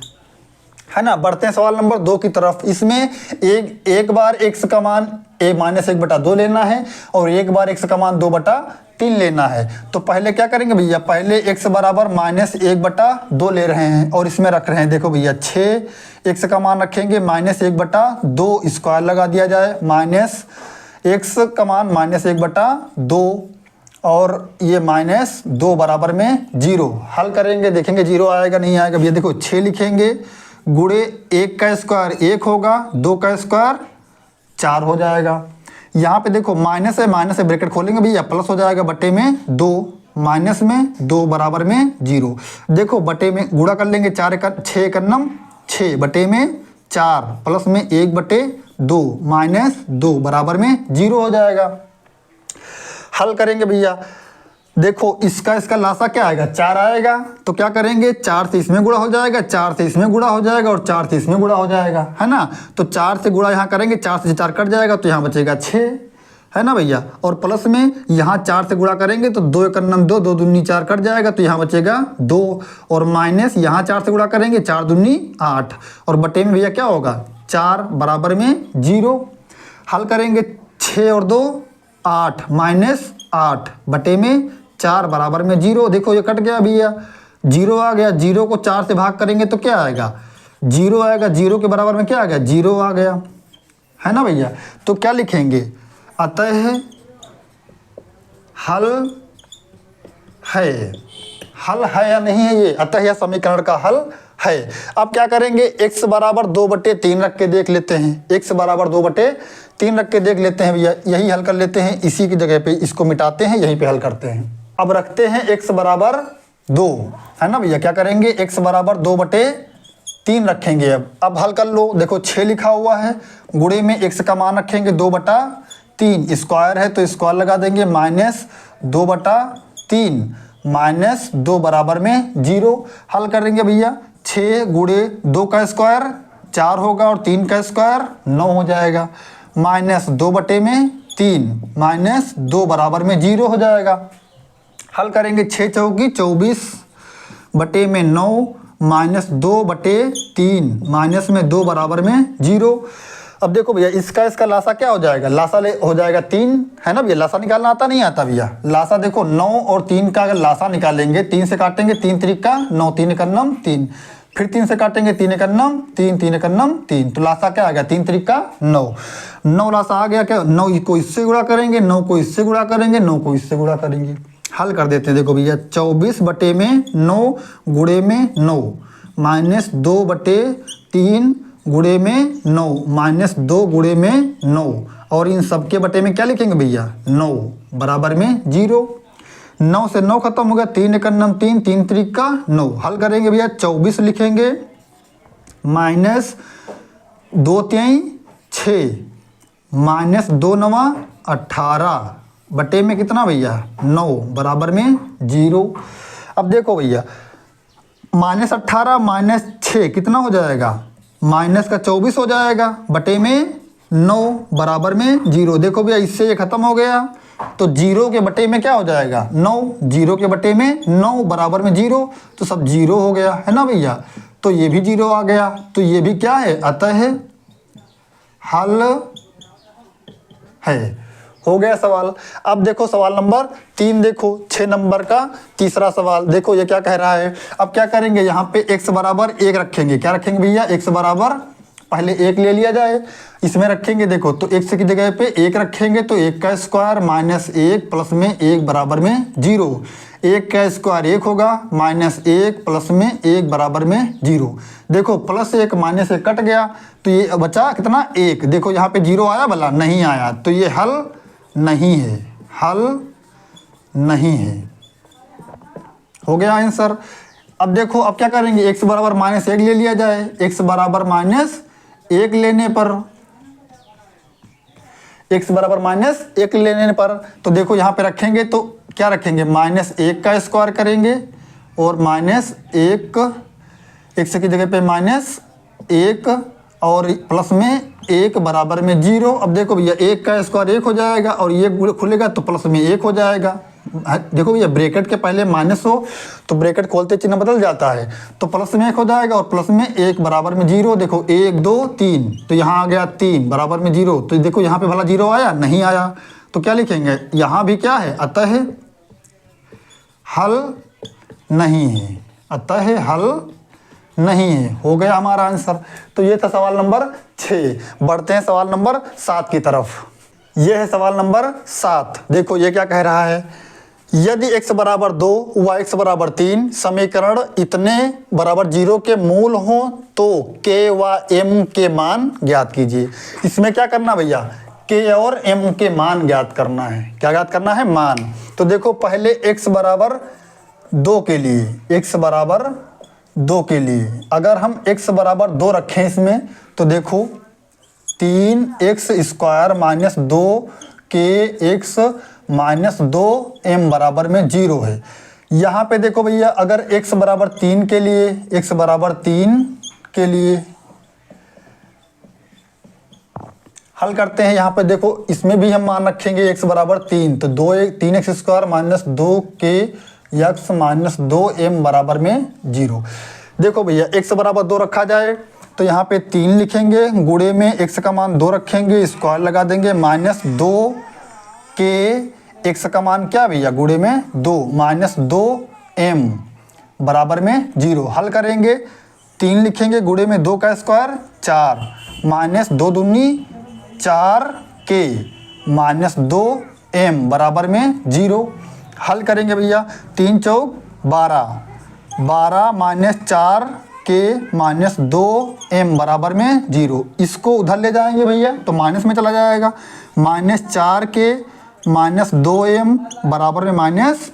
है ना। बढ़ते हैं सवाल नंबर 2 की तरफ। इसमें एक बार x का मान माइनस 1/2 लेना है, और एक बार x का मान 2/3 लेना है। तो पहले क्या करेंगे भैया, पहले x बराबर माइनस 1/2 ले रहे हैं और इसमें रख रहे हैं, देखो भैया 6x का मान रखेंगे, माइनस 1/2 स्क्वायर लगा दिया जाए, माइनस x का मान माइनस 1/2, और ये -2 बराबर में 0। हल करेंगे, देखेंगे 0 आएगा नहीं आएगा। भैया देखो 6 लिखेंगे, गुणे 1 का स्क्वायर 1 होगा, 2 का स्क्वायर 4 हो जाएगा। यहाँ पे देखो माइनस है, माइनस से ब्रैकेट खोलेंगे भैया, प्लस हो जाएगा बटे में 2, माइनस में 2 बराबर में 0। देखो बटे में गुणा कर लेंगे, 6 एकन्नम 6 बटे में 4 प्लस में 1 बटे 2 -2 बराबर में 0 हो जाएगा। हल करेंगे भैया, देखो इसका लासा क्या आएगा, 4 आएगा। तो क्या करेंगे, 4 से इसमें गुणा हो जाएगा, 4 से इसमें गुणा हो जाएगा और 4 से इसमें गुणा हो जाएगा, है ना। तो 4 से गुणा यहाँ करेंगे, 4 से 4 कट जाएगा तो यहाँ बचेगा 6, है ना भैया। और प्लस में यहाँ 4 से गुणा करेंगे तो 2 एकन्नम 2, 2 दूनी 4 कट जाएगा तो यहाँ बचेगा 2। और माइनस यहाँ 4 से गुणा करेंगे, 4 दूनी 8 और बटे में भैया क्या होगा, 4 बराबर में 0। हल करेंगे, 6 और 2 8 -8 बटे में 4 बराबर में 0। देखो ये कट गया भैया, 0 आ गया। 0 को 4 से भाग करेंगे तो क्या आएगा, 0 आएगा। 0 के बराबर में क्या आ गया, 0 आ गया, है ना भैया। तो क्या लिखेंगे, अतः हल है। हल है या नहीं है ये, अतः यह समीकरण का हल है। अब क्या करेंगे, x बराबर 2/3 रख के देख लेते हैं। x बराबर 2/3 रख के देख लेते हैं भैया, यही हल कर लेते हैं। इसी की जगह पे इसको मिटाते हैं, यहीं पे हल करते हैं। अब रखते हैं x बराबर 2, है ना भैया। क्या करेंगे, x बराबर 2/3 रखेंगे। अब हल कर लो, देखो 6 लिखा हुआ है, गुणे में x का मान रखेंगे 2/3, स्क्वायर है तो स्क्वायर लगा देंगे, -2/3 -2 बराबर में 0। हल करेंगे भैया, 6 गुणे 2 का स्क्वायर 4 होगा और 3 का स्क्वायर 9 हो जाएगा, -2/3 -2 बराबर में 0 हो जाएगा। हल करेंगे, 6 चौकी 24 बटे में 9 -2/3 माइनस में 2 बराबर में 0। अब देखो भैया इसका लासा क्या हो जाएगा, लासा हो जाएगा 3, है ना भैया। लासा निकालना आता नहीं आता भैया, लासा देखो 9 और 3 का अगर लासा निकालेंगे, 3 से काटेंगे 3 त्रिका 9, 3 एकन्नम 3, फिर 3 से काटेंगे 3 एकन्नम 3, 3 एकन्नम 3, तो लासा क्या आ गया, 3 त्रिका 9, 9 लासा आ गया। क्या 9 को इससे गुणा करेंगे, 9 को इससे गुणा करेंगे, 9 को इससे गुणा करेंगे। हल कर देते हैं, देखो भैया 24 बटे में 9 गुणे में 9 -2/3 गुणे में 9 -2 गुणे में 9 और इन सब के बटे में क्या लिखेंगे भैया, 9 बराबर में 0। 9 से 9 खत्म हो गया, 3 एकन्नम 3, 3 त्रिका 9। हल करेंगे भैया, 24 लिखेंगे -2 तिहाई 6 -2 नवा 18 बटे में कितना भैया, 9 बराबर में 0। अब देखो भैया -18 -6 कितना हो जाएगा, माइनस का 24 हो जाएगा बटे में 9 बराबर में 0। देखो भैया इससे ये खत्म हो गया तो 0 के बटे में क्या हो जाएगा, 9, 0 के बटे में 9 बराबर में 0, तो सब 0 हो गया, है ना भैया। तो ये भी 0 आ गया, तो ये भी क्या है, अतः हल है। हो गया सवाल। अब देखो सवाल नंबर 3, देखो 6 नंबर का तीसरा सवाल। देखो ये क्या कह रहा है। अब क्या करेंगे, यहाँ पे x बराबर 1 रखेंगे। क्या रखेंगे भैया, x बराबर पहले 1 ले लिया जाए, इसमें रखेंगे। देखो तो x की जगह पे 1 रखेंगे तो 1 का स्क्वायर -1 प्लस में 1 बराबर में 0। 1 का स्क्वायर 1 होगा, -1 प्लस में 1 बराबर में 0। देखो +1 -1 कट गया तो ये बचा कितना, 1। देखो यहाँ पे 0 आया भला, नहीं आया, तो ये हल नहीं है, हल नहीं है। हो गया आंसर। अब देखो अब क्या करेंगे, x बराबर -1 ले लिया जाए। x बराबर -1 लेने पर, x बराबर -1 लेने पर तो देखो यहाँ पे रखेंगे तो क्या रखेंगे, -1 का स्क्वायर करेंगे और -1 x की जगह पे -1 और प्लस में 1 बराबर में 0। अब देखो भैया 1 का स्क्वायर 1 हो जाएगा और ये खुलेगा तो प्लस में 1 हो जाएगा। देखो भैया ब्रैकेट के पहले माइनस हो तो ब्रैकेट खोलते चिन्ह बदल जाता है, तो प्लस में 1 हो जाएगा और प्लस में 1 बराबर में 0। देखो 1 2 3 तो यहाँ आ गया 3 बराबर में 0। तो देखो यहाँ पे भला 0 आया, नहीं आया, तो क्या लिखेंगे, यहाँ भी क्या है, अतः हल नहीं है, अतः हल नहीं है। हो गया हमारा आंसर। तो ये था सवाल नंबर 6। बढ़ते हैं सवाल नंबर 7 की तरफ। ये है सवाल नंबर 7। देखो ये क्या कह रहा है, यदि x बराबर 2 व x बराबर 3 समीकरण इतने बराबर 0 के मूल हों तो k व m के मान ज्ञात कीजिए। इसमें क्या करना भैया, k और m के मान ज्ञात करना है। क्या ज्ञात करना है, मान। तो देखो पहले x बराबर 2 के लिए, x बराबर 2 के लिए अगर हम x बराबर 2 रखें इसमें, तो देखो 3x² minus 2 kx minus 2 m बराबर में 0 है। यहाँ पे देखो भैया अगर x बराबर 3 के लिए, x बराबर 3 के लिए हल करते हैं, यहाँ पे देखो इसमें भी हम मान रखेंगे x बराबर 3, तो 3x² minus 2 kx minus 2 m बराबर में 0। देखो भैया x बराबर 2 रखा जाए तो यहाँ पे 3 लिखेंगे, गुणे में x का मान 2 रखेंगे, स्क्वायर लगा देंगे, माइनस 2 के x का मान क्या भैया, गुणे में 2 माइनस 2 m बराबर में 0। हल करेंगे, 3 लिखेंगे, गुणे में 2 का स्क्वायर 4 माइनस 2 दूनी 4 k माइनस 2 m बराबर में 0। हल करेंगे भैया, 3 चौक 12, 12 माइनस 4 k माइनस 2 m बराबर में 0। इसको उधर ले जाएंगे भैया तो माइनस में चला जाएगा, माइनस 4 k माइनस 2 m बराबर में माइनस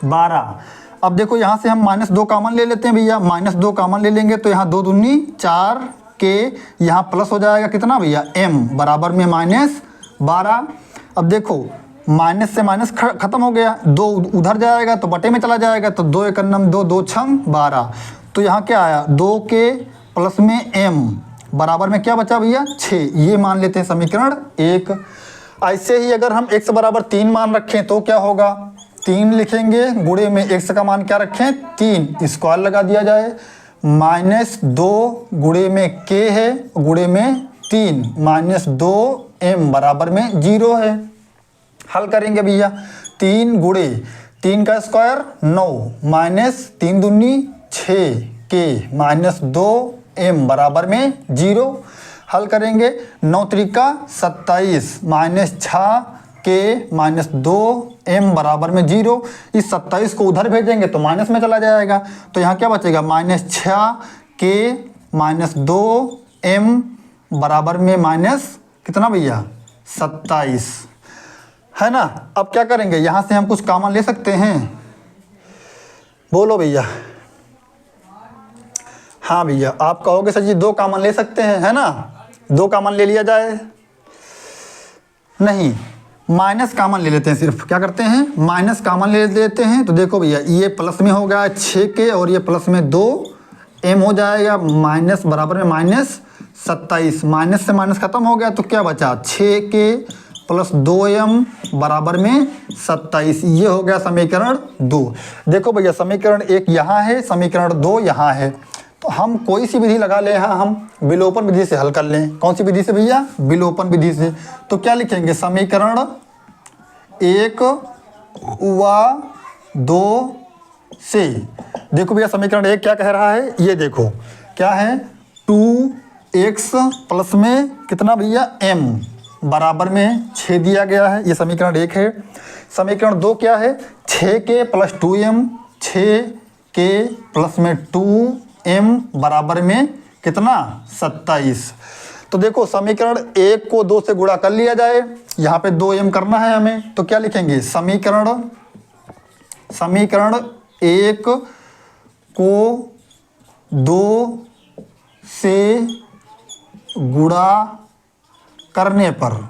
12। अब देखो यहाँ से हम माइनस 2 कॉमन ले लेते हैं भैया, माइनस 2 कॉमन ले लेंगे तो यहाँ 2 दूनी 4 k, यहाँ प्लस हो जाएगा कितना भैया, m बराबर में माइनस 12। अब देखो माइनस से माइनस खत्म हो गया, 2 उधर जाएगा तो बटे में चला जाएगा, तो 2 एक 2 2 6 12। तो यहाँ क्या आया, 2 के प्लस में m बराबर में क्या बचा भैया, 6। ये मान लेते हैं समीकरण 1। ऐसे ही अगर हम x बराबर 3 मान रखें तो क्या होगा, 3 लिखेंगे, गुणे में x का मान क्या रखें 3, स्क्वायर लगा दिया जाए, माइनस 2 गुणे में k है, गुणे में 3 माइनस 2 m बराबर में 0 है। हल करेंगे भैया, 3 गुणे 3 का स्क्वायर 9 माइनस 3 दूनी 6 k माइनस 2 m बराबर में 0। हल करेंगे, 9 Trika 27 minus 6 k minus 2 m बराबर में 0। इस 27 को उधर भेजेंगे तो माइनस में चला जाएगा, तो यहाँ क्या बचेगा, माइनस 6 k माइनस 2 m बराबर में माइनस कितना भैया, 27 है ना। अब क्या करेंगे, यहाँ से हम कुछ कॉमन ले सकते हैं, बोलो भैया। हाँ भैया, आप कहोगे सर जी 2 कॉमन ले सकते हैं, है ना, 2 कॉमन ले लिया जाए, नहीं माइनस कॉमन ले लेते हैं। सिर्फ क्या करते हैं, माइनस कॉमन ले लेते हैं। तो देखो भैया ये प्लस में हो गया 6 के और ये प्लस में 2 m हो जाएगा, माइनस बराबर में माइनस 27, माइनस से माइनस खत्म हो गया तो क्या बचा, 6 के प्लस 2m बराबर में 27। ये हो गया समीकरण 2। देखो भैया समीकरण 1 यहाँ है, समीकरण 2 यहाँ है, तो हम कोई सी विधि लगा लें, यहाँ हम विलोपन विधि से हल कर लें। कौन सी विधि से भैया, विलोपन विधि से। तो क्या लिखेंगे, समीकरण 1 व 2 से, देखो भैया समीकरण 1 क्या कह रहा है, ये देखो क्या है, 2x प्लस में कितना भैया m बराबर में 6 दिया गया है, ये समीकरण 1 है। समीकरण 2 क्या है, 6 के प्लस 2m, 6 के प्लस में 2m बराबर में कितना 27। तो देखो समीकरण 1 को 2 से गुणा कर लिया जाए, यहाँ पे 2m करना है हमें, तो क्या लिखेंगे, समीकरण 1 को 2 से गुणा करने पर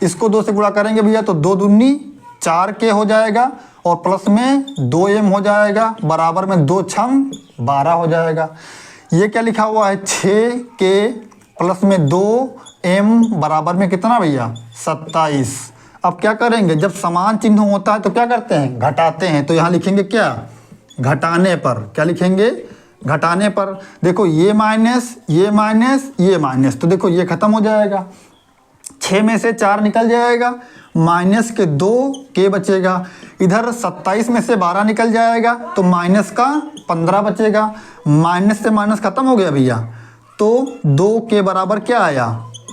इसको 2 से गुणा करेंगे भैया तो 2 दूनी 4 के हो जाएगा और प्लस में 2m हो जाएगा, बराबर में 2 छम 12 हो जाएगा। ये क्या लिखा हुआ है, 6 के प्लस में 2m बराबर में कितना भैया 27। अब क्या करेंगे, जब समान चिन्ह होता है तो क्या करते हैं, घटाते हैं। तो यहाँ लिखेंगे क्या, घटाने पर। क्या लिखेंगे, घटाने पर। देखो ये माइनस, ये माइनस, ये माइनस, तो देखो ये खत्म हो जाएगा, 6 में से 4 निकल जाएगा, माइनस के 2 के बचेगा, इधर 27 में से 12 निकल जाएगा तो माइनस का 15 बचेगा, माइनस से माइनस खत्म हो गया भैया, तो 2 के बराबर क्या आया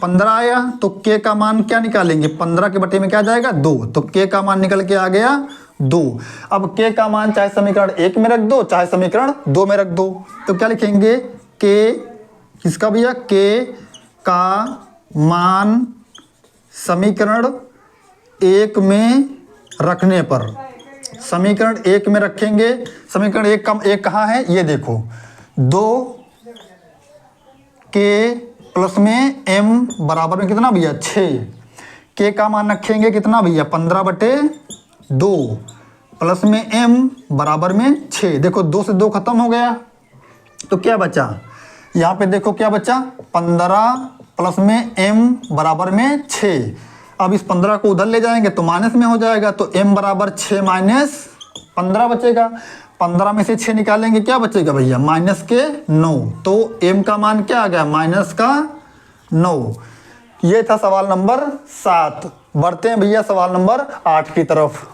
15 आया तो k का मान क्या निकालेंगे, 15 के बटे में क्या जाएगा 2, तो k का मान निकल के आ गया 2। अब k का मान चाहे समीकरण 1 में रख दो चाहे समीकरण 2 में रख दो, तो क्या लिखेंगे k किसका भैया, k का मान समीकरण 1 में रखने पर, समीकरण 1 में रखेंगे, समीकरण 1 कहाँ है ये देखो, 2k प्लस में m बराबर में कितना भैया 6, k का मान रखेंगे कितना भैया 15/2 प्लस में m बराबर में 6। देखो 2 से 2 खत्म हो गया तो क्या बचा, यहाँ पे देखो क्या बचा 15 प्लस में m बराबर में 6। अब इस 15 को उधर ले जाएंगे तो माइनस में हो जाएगा, तो m बराबर 6 माइनस 15 बचेगा, 15 में से 6 निकालेंगे क्या बचेगा भैया -9, तो m का मान क्या आ गया -9। ये था सवाल नंबर 7। बढ़ते हैं भैया सवाल नंबर 8 की तरफ।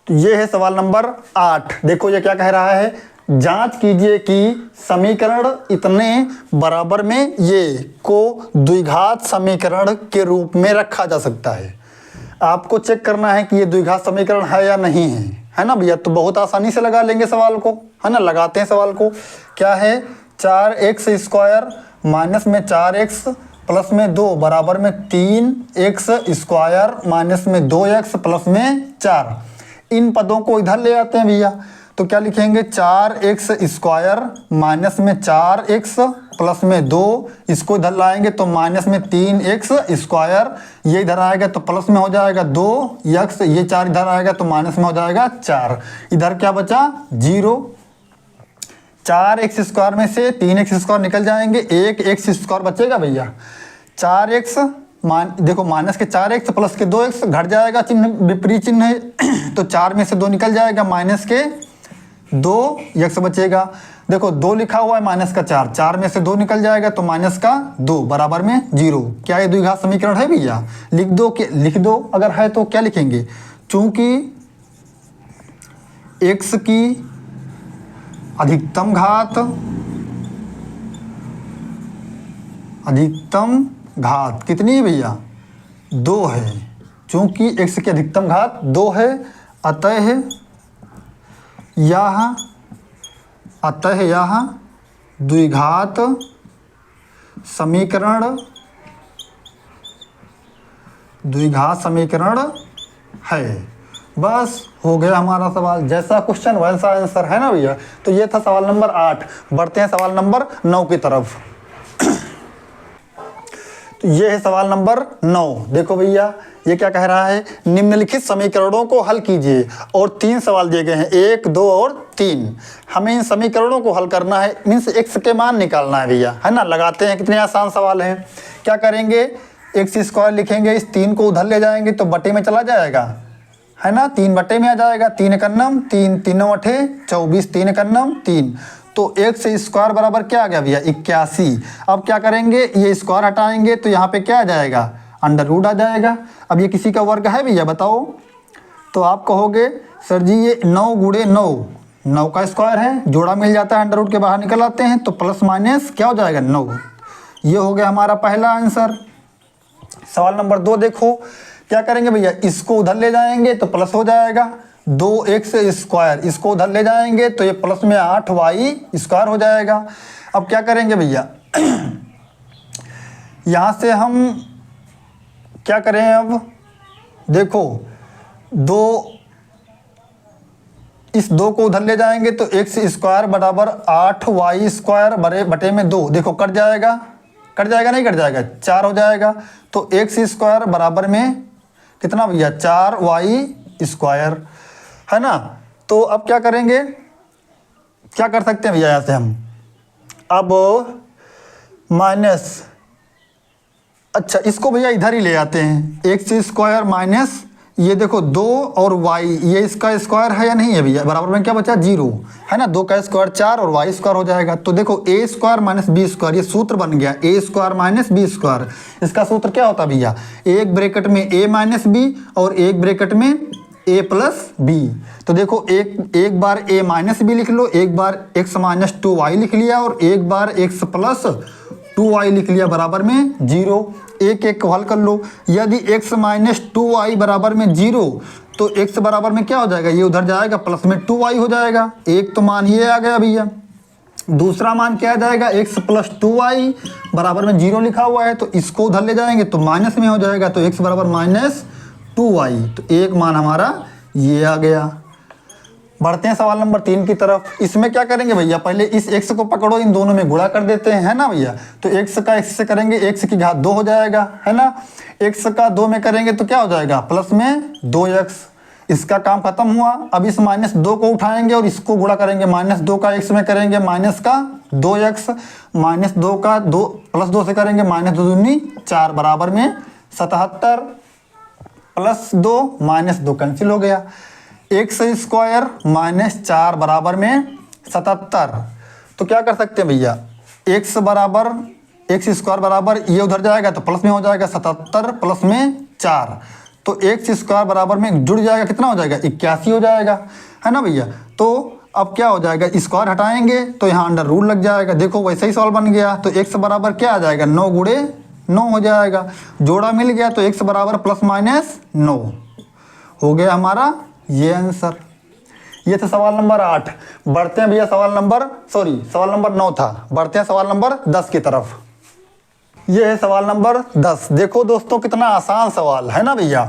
तो ये है सवाल नंबर 8। देखो ये क्या कह रहा है, जांच कीजिए कि समीकरण इतने बराबर में ये को द्विघात समीकरण के रूप में रखा जा सकता है। आपको चेक करना है कि ये द्विघात समीकरण है या नहीं है ना भैया। तो बहुत आसानी से लगा लेंगे सवाल को, है ना। लगाते हैं सवाल को। क्या है 4x² माइनस में 4x प्लस में 2 बराबर में 3x² माइनस में 2x प्लस में 4। इन पदों को इधर ले आते हैं भैया, तो क्या लिखेंगे 4x² माइनस में 4x प्लस में 2, इसको इधर लाएंगे तो माइनस में 3x², ये इधर आएगा तो प्लस में हो जाएगा 2x, ये 4 इधर आएगा तो माइनस में हो जाएगा 4। इधर क्या बचा 0। 4x² में से 3x² निकल जाएंगे, 1x² बचेगा भैया। 4x देखो माइनस के 4x प्लस के 2x घट जाएगा, चिन्ह विपरीत चिन्ह है तो 4 में से 2 निकल जाएगा, माइनस के 2x बचेगा। देखो 2 लिखा हुआ है माइनस का 4, 4 में से 2 निकल जाएगा तो माइनस का 2 बराबर में 0। क्या ये द्विघात समीकरण है भैया? लिख दो अगर है तो क्या लिखेंगे, चूंकि x की अधिकतम घात कितनी है भैया 2 है। चूंकि x की अधिकतम घात 2 है, अतः यह द्विघात समीकरण है। बस हो गया हमारा सवाल, जैसा क्वेश्चन वैसा आंसर, है ना भैया। तो ये था सवाल नंबर 8। बढ़ते हैं सवाल नंबर 9 की तरफ। तो ये है सवाल नंबर 9। देखो भैया ये क्या कह रहा है, निम्नलिखित समीकरणों को हल कीजिए, और 3 सवाल दिए गए हैं, 1, 2 और 3। हमें इन समीकरणों को हल करना है, मीन्स x के मान निकालना है भैया, है ना। लगाते हैं, कितने आसान सवाल हैं। क्या करेंगे, x² लिखेंगे, इस 3 को उधर ले जाएंगे तो बटे में चला जाएगा, है ना। 3 बटे में आ जाएगा, 3 एकन्नम 3, 3 अठे 24, 3 एकन्नम 3। तो x² बराबर क्या आ गया भैया 81। अब क्या करेंगे, ये स्क्वायर हटाएंगे तो यहाँ पे क्या आ जाएगा √ आ जाएगा। अब ये किसी का वर्ग है भैया बताओ, तो आप कहोगे सर जी ये 9 गुणे 9 का स्क्वायर है, जोड़ा मिल जाता है, √ के बाहर निकल आते हैं तो प्लस माइनस क्या हो जाएगा 9। ये हो गया हमारा पहला आंसर। सवाल नंबर 2 देखो, क्या करेंगे भैया, इसको उधर ले जाएंगे तो प्लस हो जाएगा 2x², इसको उधर ले जाएंगे तो ये प्लस में 8y² हो जाएगा। अब क्या करेंगे भैया, यहाँ से हम क्या करें, अब देखो इस 2 को उधर ले जाएंगे तो x² बराबर 8y² बटे में 2, देखो कट जाएगा नहीं कट जाएगा, 4 हो जाएगा। तो x² बराबर में कितना भैया 4y², है ना। तो अब क्या करेंगे, क्या कर सकते हैं भैया, यहाँ से हम अब माइनस, अच्छा इसको भैया इधर ही ले आते हैं, x² माइनस ये देखो 2 और y, ये इसका स्क्वायर है या नहीं है भैया, बराबर में क्या बचा 0, है ना। 2 का स्क्वायर 4 और y² हो जाएगा। तो देखो a² माइनस b², ये सूत्र बन गया a² माइनस b²। इसका सूत्र क्या होता है भैया, एक ब्रैकेट में a माइनस b और एक ब्रैकेट में a प्लस b। तो देखो एक बार a माइनस b लिख लो, एक बार x माइनस 2y लिख लिया और एक बार x प्लस 2y लिख लिया बराबर में 0। एक एक को हल कर लो। यदि x माइनस 2y बराबर में 0 तो x बराबर में क्या हो जाएगा, ये उधर जाएगा प्लस में 2y हो जाएगा। एक तो मान ये आ गया भैया। दूसरा मान क्या आ जाएगा, x प्लस 2y बराबर में 0 लिखा हुआ है तो इसको उधर ले जाएंगे तो माइनस में हो जाएगा, तो x बराबर माइनस 2y। तो एक मान हमारा ये आ गया। बढ़ते हैं सवाल नंबर 3 की तरफ। इसमें क्या करेंगे भैया, पहले इस x को पकड़ो, इन दोनों में गुणा कर देते हैं, है ना भैया। तो x का x से करेंगे, x की घात 2 हो जाएगा, है ना। x का 2 में करेंगे तो क्या हो जाएगा, प्लस में 2x। इसका काम खत्म हुआ। अब इस माइनस 2 को उठाएंगे और इसको गुणा करेंगे, माइनस 2 का x में करेंगे माइनस का 2x, माइनस 2 का 2 प्लस 2 से करेंगे माइनस 2 दूनी 4 बराबर में 77 प्लस 2 माइनस 2 कैंसिल हो गया। एक्स स्क्वायर माइनस 4 बराबर में 77। तो क्या कर सकते हैं भैया, एक्स बराबर एक्स स्क्वायर बराबर ये उधर जाएगा तो प्लस में हो जाएगा 77 प्लस में 4, तो एक्स स्क्वायर बराबर में जुड़ जाएगा, कितना हो जाएगा 81 हो जाएगा, है ना भैया। तो अब क्या हो जाएगा, स्क्वायर हटाएंगे तो यहाँ अंडर रूट लग जाएगा। देखो वैसे ही सवाल बन गया। तो एक्स बराबर क्या आ जाएगा, 9 गुणे 9 हो जाएगा। जोड़ा मिल गया तो एक्स बराबर प्लस माइनस 9 हो गया हमारा ये आंसर। ये था सवाल नंबर 8। बढ़ते हैं भैया सवाल नंबर 9 था। बढ़ते हैं सवाल नंबर 10 की तरफ। ये है सवाल नंबर 10। देखो दोस्तों कितना आसान सवाल है ना भैया।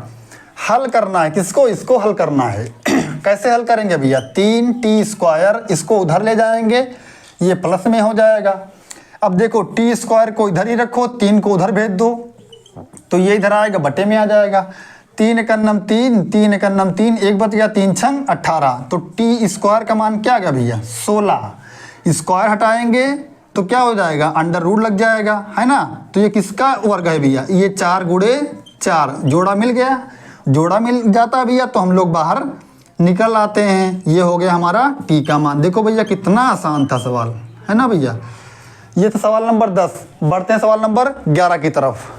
हल करना है किसको, इसको हल करना है। कैसे हल करेंगे भैया, 3t स्क्वायर इसको उधर ले जाएंगे, ये प्लस में हो जाएगा। अब देखो t स्क्वायर को इधर ही रखो, 3 को उधर भेज दो तो ये इधर आएगा, बटे में आ जाएगा। 3 एकन्नम 3, 3 एकन्नम 3, एक बच गया 3 छंग 18। तो टी स्क्वायर का मान क्या आ गया भैया 16। स्क्वायर हटाएंगे तो क्या हो जाएगा, अंडर रूट लग जाएगा, है ना। तो ये किसका वर्ग है भैया, ये 4 गुणे 4। जोड़ा मिल गया, जोड़ा मिल जाता है भैया तो हम लोग बाहर निकल आते हैं। ये हो गया हमारा टी का मान। देखो भैया कितना आसान था सवाल, है ना भैया। ये था सवाल नंबर 10। बढ़ते हैं सवाल नंबर 11 की तरफ।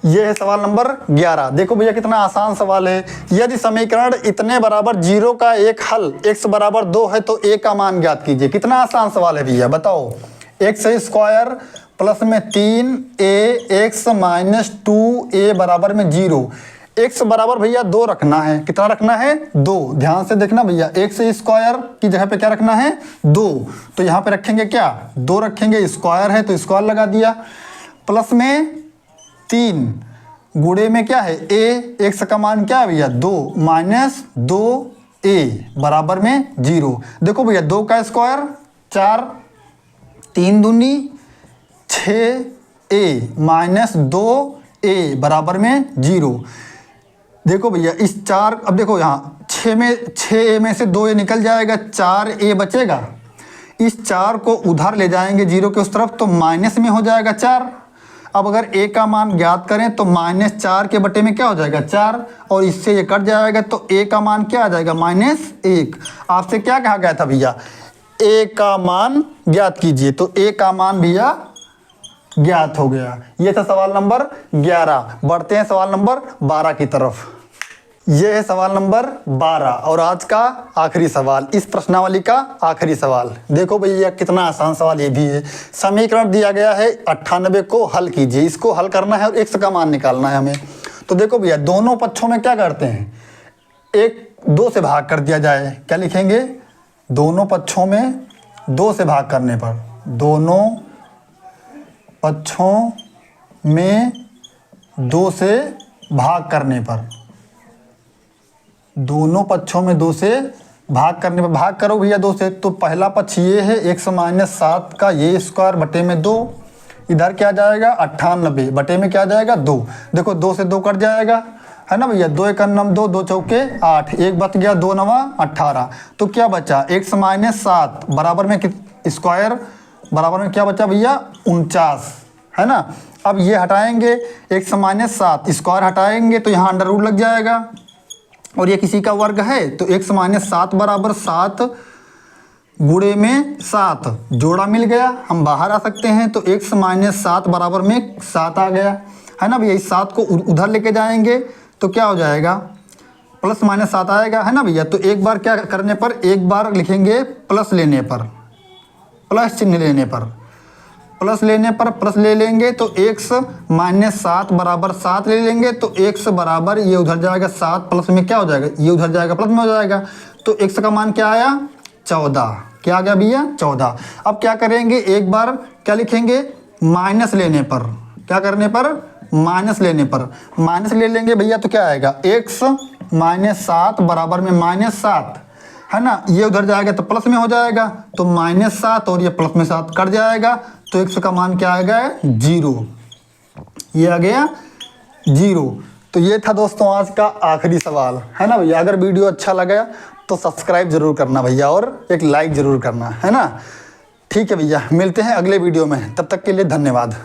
ये है सवाल नंबर 11। देखो भैया कितना आसान सवाल है। यदि समीकरण इतने बराबर 0 का एक हल x बराबर 2 है तो a का मान ज्ञात कीजिए। कितना आसान सवाल है भैया, बताओ। एक्स स्क्वायर प्लस में 3a x माइनस 2a बराबर में 0। x बराबर भैया 2 रखना है। कितना रखना है, 2। ध्यान से देखना भैया, एक्स स्क्वायर की जगह पे क्या रखना है, 2। तो यहाँ पे रखेंगे क्या, 2 रखेंगे। स्क्वायर है तो स्क्वायर लगा दिया, प्लस में 3 गुणे में क्या है a, x का मान क्या है भैया 2 माइनस 2a बराबर में 0। देखो भैया 2 का स्क्वायर 4, 3 दूनी 6a माइनस 2a बराबर में 0। देखो भैया इस 4, अब देखो यहाँ 6a में से 2a निकल जाएगा, 4a बचेगा। इस 4 को उधर ले जाएंगे 0 के उस तरफ तो माइनस में हो जाएगा 4। अब अगर a का मान ज्ञात करें तो माइनस 4 के बटे में क्या हो जाएगा 4, और इससे ये कट जाएगा तो a का मान क्या आ जाएगा -1। आपसे क्या कहा गया था भैया, a का मान ज्ञात कीजिए। तो a का मान भैया ज्ञात हो गया। ये था सवाल नंबर 11। बढ़ते हैं सवाल नंबर 12 की तरफ। ये है सवाल नंबर 12 और आज का आखिरी सवाल, इस प्रश्नावली का आखिरी सवाल। देखो भैया कितना आसान सवाल ये भी है। समीकरण दिया गया है 98 को हल कीजिए। इसको हल करना है और x का मान निकालना है हमें। तो देखो भैया दोनों पक्षों में क्या करते हैं, 2 से भाग कर दिया जाए। क्या लिखेंगे, दोनों पक्षों में 2 से भाग करने पर, दोनों पक्षों में 2 से भाग करने पर, दोनों पक्षों में 2 से भाग करने पर, भाग करो भैया 2 से। तो पहला पक्ष ये है x माइनस 7 का ये स्क्वायर बटे में 2, इधर क्या जाएगा 98 बटे में क्या जाएगा 2। देखो 2 से 2 कट जाएगा, है ना भैया। 2 एकन्नम 2, 2 चौके 8, एक बच गया 2 नवा 18। तो क्या बचा, x माइनस 7 बराबर में स्क्वायर बराबर में क्या बचा भैया 49, है ना। अब ये हटाएंगे, x माइनस 7 स्क्वायर हटाएंगे तो यहाँ अंडर रूट लग जाएगा, और ये किसी का वर्ग है तो x माइनस 7 बराबर 7 गुणे में 7, जोड़ा मिल गया, हम बाहर आ सकते हैं। तो x माइनस 7 बराबर में 7 आ गया, है ना भैया। इस 7 को उधर लेके जाएंगे तो क्या हो जाएगा, प्लस माइनस 7 आएगा, है ना भैया। तो एक बार क्या करने पर, एक बार लिखेंगे प्लस लेने पर, प्लस चिन्ह लेने पर, प्लस लेने पर प्लस ले लेंगे तो x माइनस 7 बराबर 7 ले लेंगे तो x बराबर ये उधर जाएगा 7 प्लस में क्या हो जाएगा, ये उधर जाएगा प्लस में हो जाएगा। तो x का मान क्या आया 14, क्या आ गया भैया 14। अब क्या करेंगे, एक बार क्या लिखेंगे माइनस लेने पर, क्या करने पर माइनस लेने पर माइनस ले लेंगे भैया तो क्या आएगा x माइनस 7 बराबर में माइनस 7 है ना, ये उधर जाएगा तो प्लस में हो जाएगा तो माइनस 7 और ये प्लस में 7 कट जाएगा तो x का मान क्या आ गया 0, ये आ गया 0। तो ये था दोस्तों आज का आखिरी सवाल है ना भैया। अगर वीडियो अच्छा लगा तो सब्सक्राइब जरूर करना भैया और एक लाइक जरूर करना है ना। ठीक है भैया, मिलते हैं अगले वीडियो में, तब तक के लिए धन्यवाद।